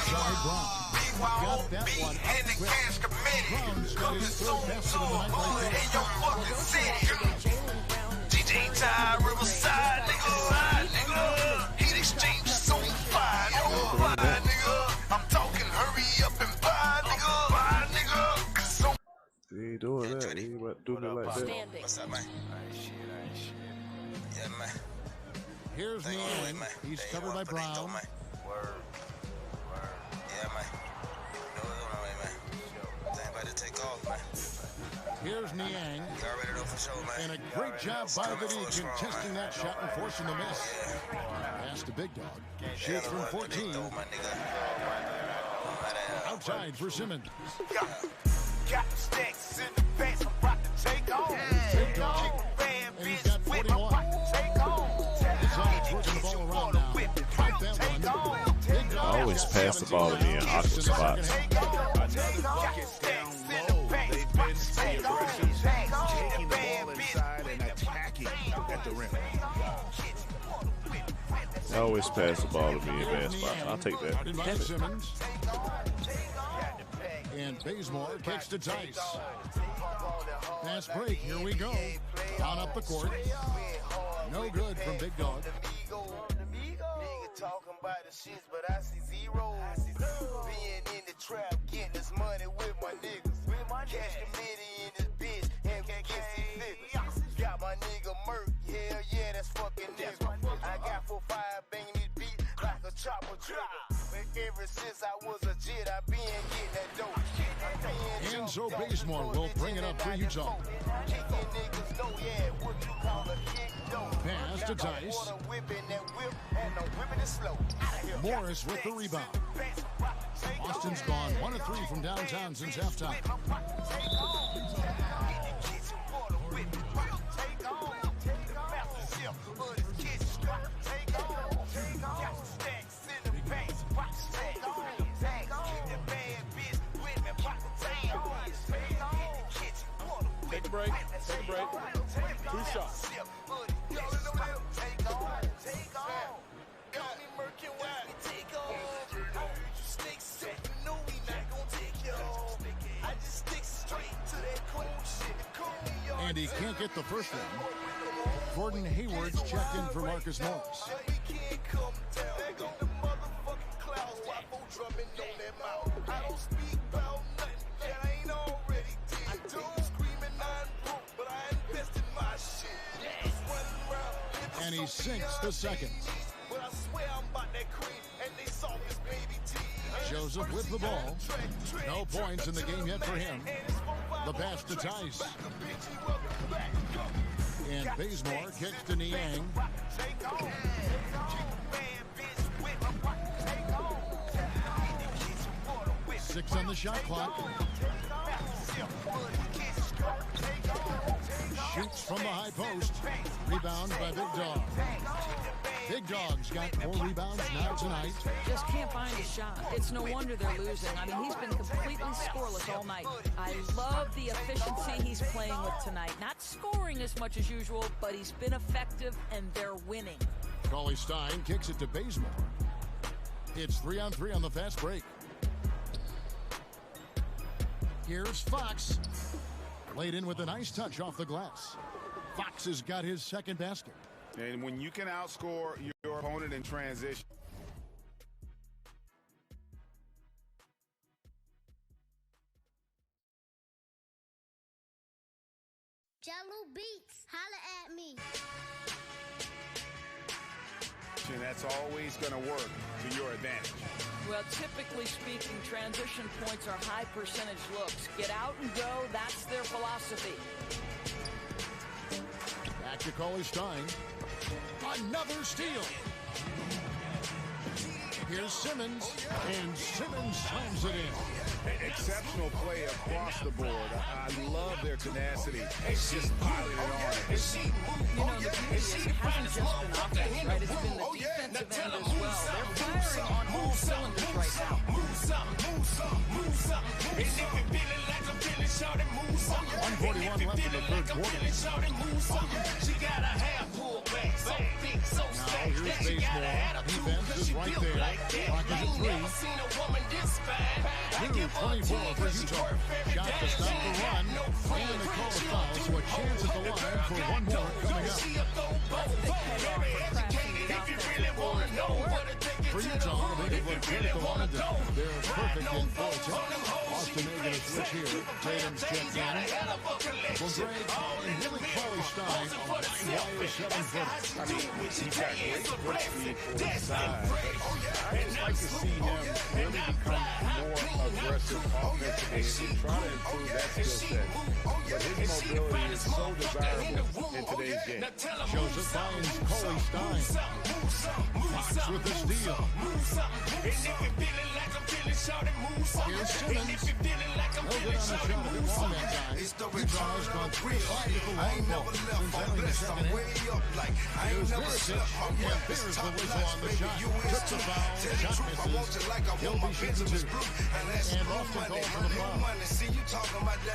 BYOB and the cash committee. Coming soon to a hood in your fucking city. DJ Ty, Riverside, nigga. Heat exchange so fine, nigga. I'm talking hurry up and buy, nigga. Cause so He ain't doing that. He ain't about to do me like that. what's up, man? Yeah, man. Here's Niang. He's covered by Brown. Yeah, man. You know what's on the way, man. Ain't about to take off, man. Here's Niang. You already know for sure, man. And a great job by Vinny contesting that shot and forcing the miss. Pass to Big Dog. Shoots from 14. Outside for Simmons. Got the stacks in the face, I'm about to take on. Big Dog. And he's got 41. It's working the ball around now. Fight that one. Big Dog. I always pass the ball to me in awkward spots. Taking the ball inside and attacking at the rim. I always pass the ball to me in bad spots. I'll take that. Simmons. And Bazemore kicks to Tice. Fast break, here we go. On up the court. No good from Big Dog. Talking about the shits, but I see zero. Being in the trap, getting this money with my niggas. Cash committee in this bitch, and we get some figures. Got my nigga Merc, hell yeah, that's fucking nigga. I got 4-5 banging this beat like a chopper trigger. Ever since I was a jit, I been getting that dope. And so Bazemore will bring it up for Utah. Pass to Tice. Morris with the rebound. Austin's gone 1 of 3 from downtown since halftime. Take a break. Take a break. 2 shots. And he can't get the first one. Gordon Hayward's checked in for Marcus Morris. And he sinks the second. Joseph with the ball. No points in the game yet for him. The pass to Tice. And Bazemore kicks to Niang. 6 on the shot clock. Shoots from the high post. Rebound by Big Dog. Big Dog's got 4 rebounds now tonight. Just can't find a shot. It's no wonder they're losing. I mean, he's been completely scoreless all night. I love the efficiency he's playing with tonight. Not scoring as much as usual, but he's been effective, and they're winning. Cauley Stein kicks it to Bazemore. It's 3-on-3 on the fast break. Here's Fox. Laid in with a nice touch off the glass. Fox has got his second basket. And when you can outscore your opponent in transition. Jello Beats, holla at me. And that's always going to work to your advantage. Well, typically speaking, transition points are high percentage looks. Get out and go, that's their philosophy. Back to Cauley Stein. Another steal. Here's Simmons, and Simmons slams it in. Exceptional play across the board. I love their tenacity. Just piling it on. You know, the beauty is it hasn't just been offense, right? It's been the defensive end as well. They're firing on all cylinders right now. Move something. And if it feeling like I'm feeling short and move something. 141 left in the third quarter. She got a half pull back, so thick, so stacked. Now here's Bazemore. Defense is right there. Clock is at 3. Never seen a woman this fine. I give 24 for Utah. Shot to stop the run. And they call a foul, so a chance at the line for one more coming up. For Utah, they look good at the line. They're perfect in full attack. Austin making a switch here. Tatum's checked in. Well, Greg, and really Cauley Stein, a wire 7-footer. I mean, he's got great foot speed for his size. I just like to see him really become more aggressive offensively and try to improve that skill set. But his mobility is so desirable in today's game. Joseph finds Cauley Stein. Fox with the steal. Here's Simmons. He'll get on a shot a bit long that time. Utah's gone 3 5 with the long ball since entering the second half. Here's Merc. And there's the whistle on the shot. Took the foul. Shot misses. He'll be shooting 2. And Austin calls for the foul.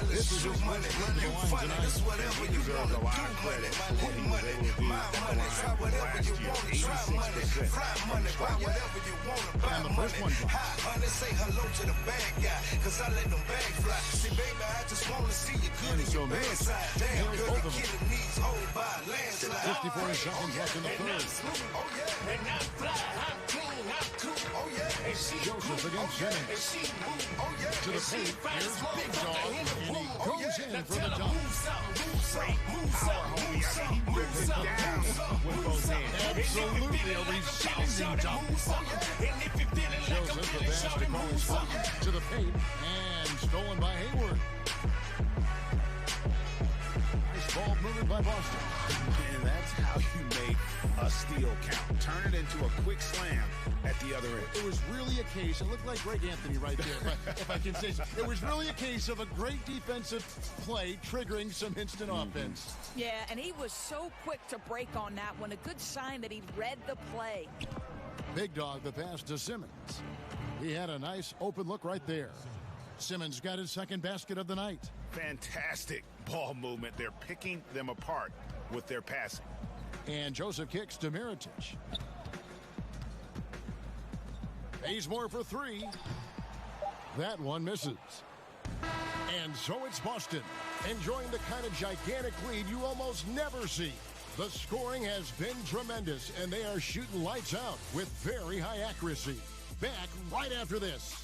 This is his first run to the line tonight. He deserves a lot of credit for what he was able to do at last year. 86%. And the first one drops. Say hello to the bad guy, cause I let them bags fly. See, baby, I just wanna see you good in your bad side. Damn good, the killing needs hold by a landslide. 54 seconds left in the third. Joseph against Jennings. To the paint, here's Big Dog, and he goes in for the dunk. Absolutely a resounding dunk. Joseph, the pass to Cauley Stein. To the paint, and stolen by Hayward. Nice Ball movement by Boston. And that's how you make a steal count. Turn it into a quick slam at the other end. It was really a case, it looked like Greg Anthony right there, if I can say so. It was really a case of a great defensive play triggering some instant offense. Yeah, and he was so quick to break on that one. A good sign that he read the play. Big Dog the pass to Simmons. He had a nice open look right there. Simmons got his second basket of the night. Fantastic ball movement. They're picking them apart with their passing. And Joseph kicks to GamertaG. Bazemore for three. That one misses. And so it's Boston, enjoying the kind of gigantic lead you almost never see. The scoring has been tremendous, and they are shooting lights out with very high accuracy. Back right after this.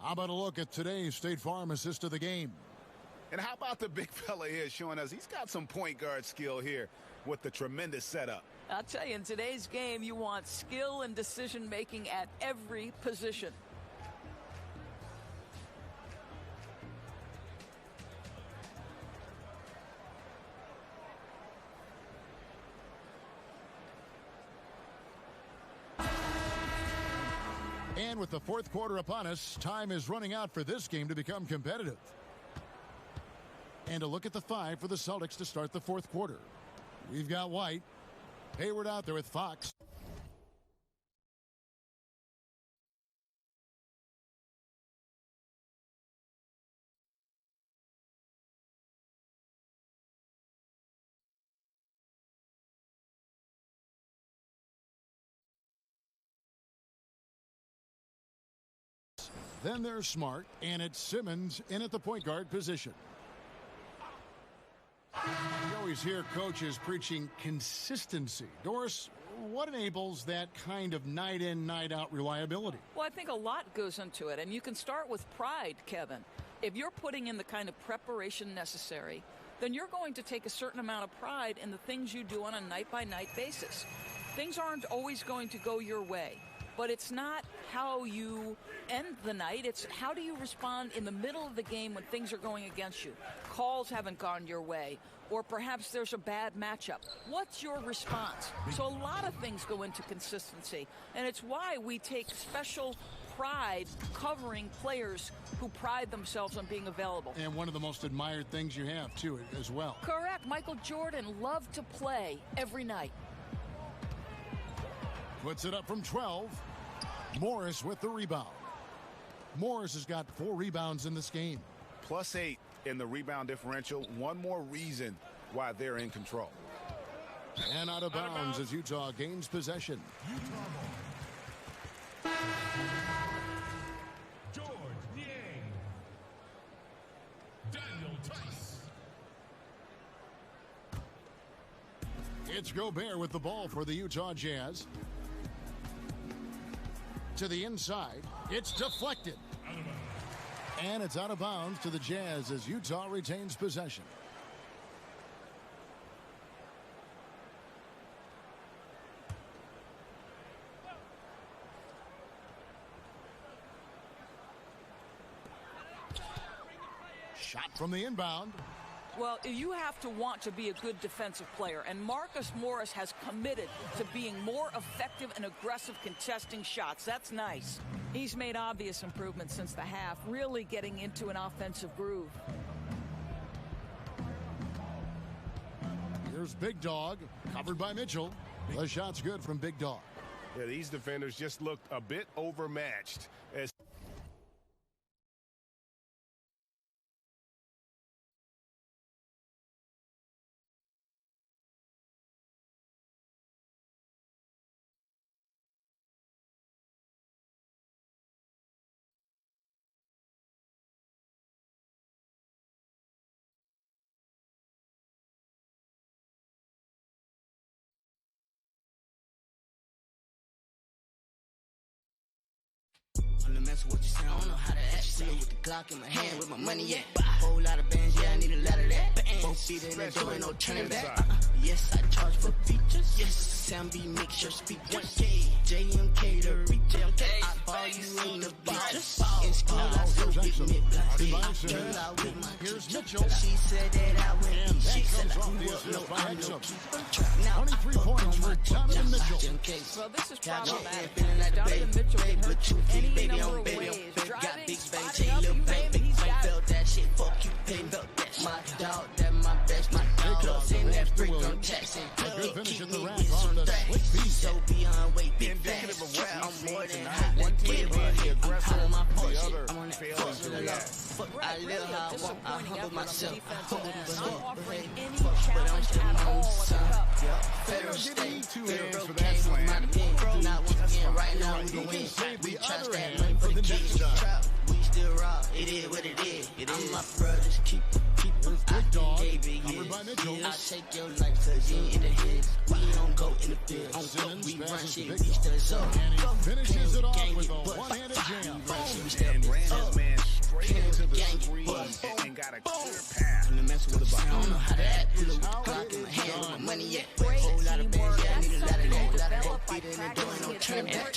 How about a look at today's State Farm assist of the game? And how about the big fella here showing us he's got some point guard skill here with the tremendous setup. I'll tell you, in today's game, you want skill and decision-making at every position. And with the fourth quarter upon us, time is running out for this game to become competitive. And a look at the five for the Celtics to start the fourth quarter. We've got White. Hayward out there with Fox. Then there's Smart, and it's Simmons in at the point guard position. You always hear coaches preaching consistency. Doris, what enables that kind of night in, night out reliability? Well, I think a lot goes into it, and you can start with pride, Kevin. If you're putting in the kind of preparation necessary, then you're going to take a certain amount of pride in the things you do on a night-by-night basis. Things aren't always going to go your way. But it's not how you end the night. It's how do you respond in the middle of the game when things are going against you. Calls haven't gone your way, or perhaps there's a bad matchup. What's your response? So a lot of things go into consistency, and it's why we take special pride covering players who pride themselves on being available. And one of the most admired things you have, too, as well. Correct. Michael Jordan loved to play every night. Puts it up from 12. Morris with the rebound. Morris has got 4 rebounds in this game. +8 in the rebound differential. One more reason why they're in control. And out of bounds as Utah gains possession. George Niang. Daniel Tice. It's Gobert with the ball for the Utah Jazz. To the inside. It's deflected. And it's out of bounds to the Jazz as Utah retains possession. Shot from the inbound. Well, you have to want to be a good defensive player, and Marcus Morris has committed to being more effective and aggressive contesting shots. That's nice. He's made obvious improvements since the half, really getting into an offensive groove. Here's Big Dog, covered by Mitchell. The shot's good from Big Dog. Yeah, these defenders just looked a bit overmatched as On the mess with what you say, I don't know how to act. See with the Glock in my hand, with my money, yeah. Whole lot of bands, yeah, I need a lot of that. Both feet in the door, ain't no turning back. Yes, I charge for features. Yes, Sam B, make sure speakers. JMK, the JMK. I ball you in the bleachers. In school, I so big mid-block. Girl, I with my teacher. She said that I went eat. She said I grew up, no, I'm no keeper. Now, 23 points for Donovan Mitchell. So this is problematic. Donovan Mitchell can hurt you any number of ways. Driving, spotting up, you name it, he's got it. That shit, fuck you, pay belt that. My dog, that my best, my dog. Send that freak on Jackson. Keep me with some threats. So beyond weight, big fast. I'm more than hot, like Gabriel. I'm pulling my bullshit. I'm on that force with the love. I live how I want, I humble myself. Not offering any challenge at all at the cup. Federal state, federal case, my opinion. Not once again, right now, we gon' win. We trust that money for the kids. We still raw, it is what it is. I'm my brothers, keep Big Dog, baby, I shake your life cause you ain't in the head. We don't go in the field. We run shit, we still so. And he finishes it off with a one-handed jam. And ran his man straight into the screen and got a clear path. And the mess with the ball. I don't know how to act. With a Glock in my hand with my money, yeah. Whole lot of bands, yeah, I need a lot of that. Both feet in the door, no turning back.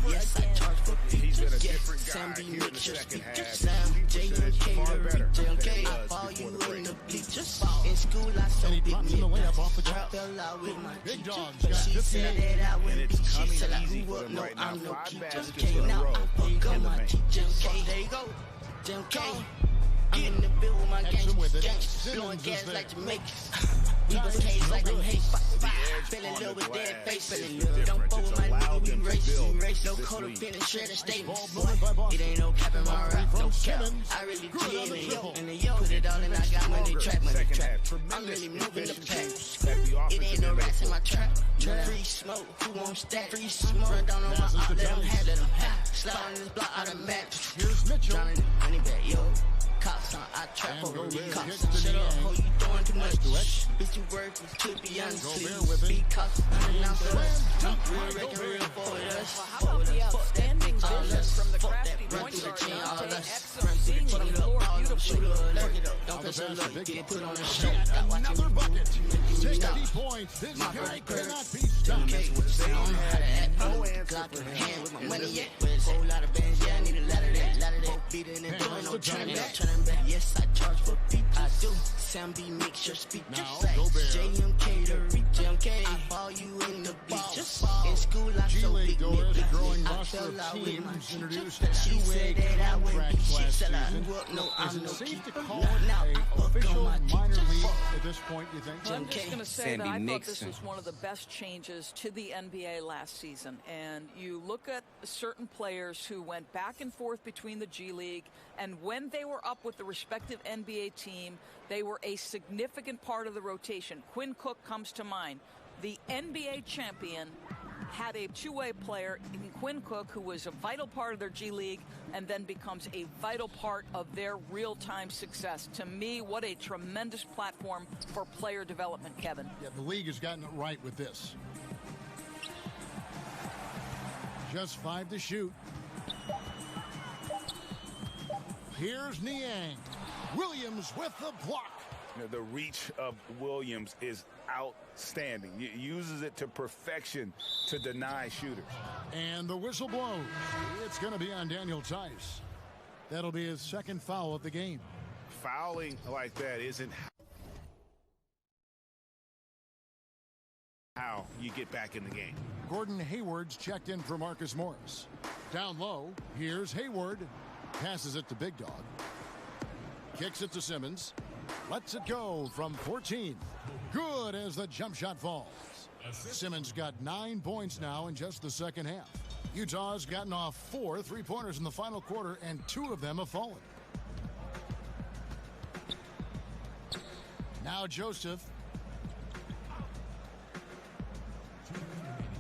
Yes, I charge for features. Yes, Sam B, make sure speakers. Sam, JMK, the JMK. I follow you in the bleachers. In school, I so big mid-block. I fell out with my teacher. But she said that I wouldn't be shit till I grew up. No, I'm no keeper. Now I fuck on my teacher. There you go. JMK. I'm in the bill with my gangsters. Blowing gas like Jamaicans. We bust cage like them hate. Feeling little with dead face. Feeling little. Don't fuck with my nigga, we race. No code of feeling shredder statements. Boy, it ain't no cap in my rap. No cap. I really G in the yo. Put it all in, I got money trap. I'm really moving the pack. It ain't no rats in my trap. Free smoke, who won't stack? Free smoke, run down on my out, let them have. Slide on this block out of match. Here's Mitchell. Drowning in money back, yo. Cops on, I trap over cops. Shut up, ho, you throwing too much. Bitch, you work, you could be honest, please. Be cops, announce us. Real wrecking real for us. How about the outstanding vision from the crafty point guard Dante Exum, seeing the floor beautifully. Don't press a look, get put on the show. Another bucket. 60 points. This guy cannot be stopped. I don't know how to act. No Glock in my hand with my money, yeah. With a whole lot of bands, yeah, I need a lot of that. Both feet in the door, no turning back. Yes, I charge for features. I do. Sam B, make sure speakers. JMK, the JMK. I follow you in the bleachers. In school, I so big growing I roster fell of out with my teams introduced teacher. She said that I wouldn't be shit last till I season. grew up. No, I'm Is no it safe to keeper. call it Now I a fuck official on my minor teacher. league at this point, you think? I'm just going to say that I Sandy thought this Nixon. was one of the best changes to the NBA last season. And you look at certain players who went back and forth between the G League, and when they were up with the respective NBA team, they were a significant part of the rotation. Quinn Cook comes to mind. The NBA champion had a two-way player in Quinn Cook who was a vital part of their G League and then becomes a vital part of their real-time success. To me, what a tremendous platform for player development, Kevin. Yeah, the league has gotten it right with this. Just 5 to shoot. Here's Niang. Williams with the block. The reach of Williams is outstanding. He uses it to perfection to deny shooters. And the whistle blows. It's going to be on Daniel Tice. That'll be his second foul of the game. Fouling like that isn't how you get back in the game. Gordon Hayward's checked in for Marcus Morris. Down low, here's Hayward. Passes it to Big Dog. Kicks it to Simmons. Lets it go from 14. Good as the jump shot falls. Simmons got 9 points now in just the second half. Utah's gotten off 4 3-pointers in the final quarter, and 2 of them have fallen. Now Joseph.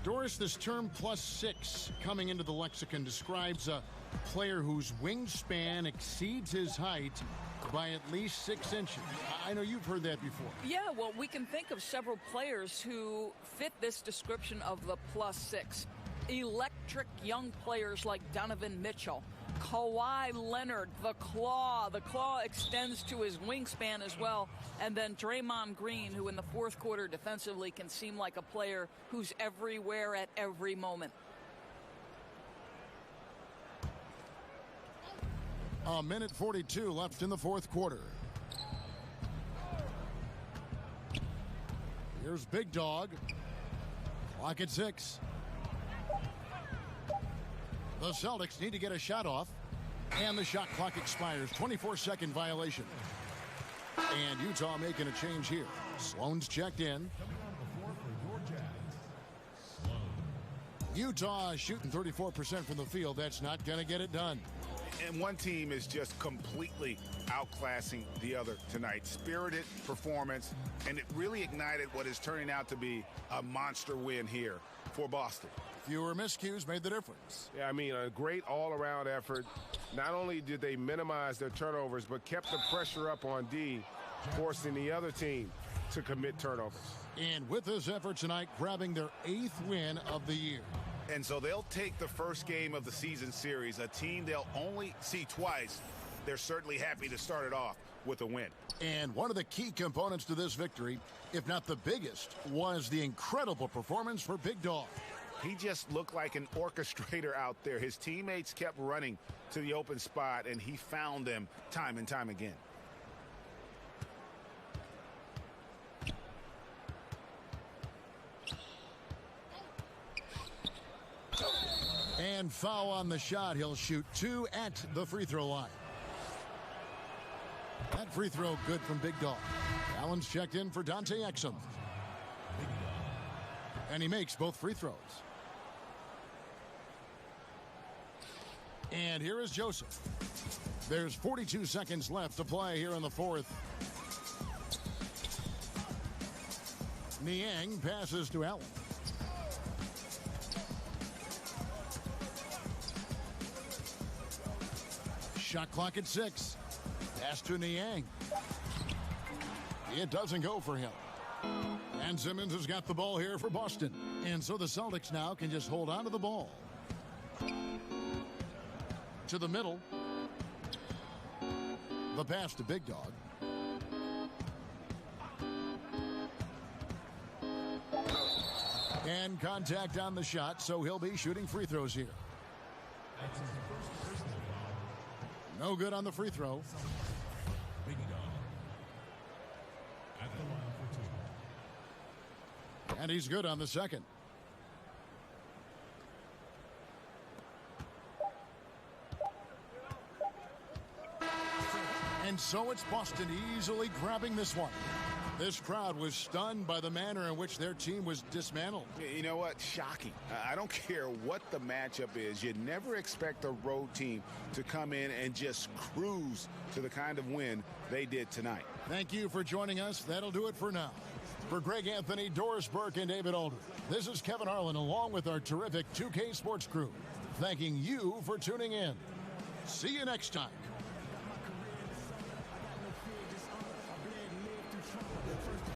Doris, this term +6 coming into the lexicon describes a player whose wingspan exceeds his height by at least 6 inches. I know you've heard that before. Yeah, well, we can think of several players who fit this description of the +6. electric young players like Donovan Mitchell, Kawhi Leonard, the claw. The claw extends to his wingspan as well. And then Draymond Green, who in the fourth quarter defensively can seem like a player who's everywhere at every moment. A minute 42 left in the fourth quarter. Here's Big Dog. Clock at 6. The Celtics need to get a shot off, and the shot clock expires. 24-second violation. And Utah making a change here. Sloan's checked in. Utah shooting 34% from the field. That's not going to get it done. And one team is just completely outclassing the other tonight. Spirited performance, and it really ignited what is turning out to be a monster win here for Boston. Fewer miscues made the difference. Yeah, I mean, a great all-around effort. Not only did they minimize their turnovers, but kept the pressure up on D, forcing the other team to commit turnovers. And with this effort tonight, grabbing their 8th win of the year. And so they'll take the first game of the season series, a team they'll only see twice. They're certainly happy to start it off with a win. And one of the key components to this victory, if not the biggest, was the incredible performance for Big Dog. He just looked like an orchestrator out there. His teammates kept running to the open spot, and he found them time and time again. And foul on the shot. He'll shoot 2 at the free throw line. That free throw good from Big Dog. Allen's checked in for Dante Exum. And he makes both free throws. And here is Joseph. There's 42 seconds left to play here in the fourth. Niang passes to Allen. Shot clock at 6. Pass to Niang. It doesn't go for him. And Simmons has got the ball here for Boston. And so the Celtics now can just hold on to the ball. To the middle. The pass to Big Dog. And contact on the shot, so he'll be shooting free throws here. No good on the free throw. Big Dog at the line for 2. And he's good on the second. And so it's Boston easily grabbing this one. This crowd was stunned by the manner in which their team was dismantled. You know what? Shocking. I don't care what the matchup is. You never expect a road team to come in and just cruise to the kind of win they did tonight. Thank you for joining us. That'll do it for now. For Greg Anthony, Doris Burke, and David Aldridge, this is Kevin Harlan along with our terrific 2K Sports crew, thanking you for tuning in. See you next time.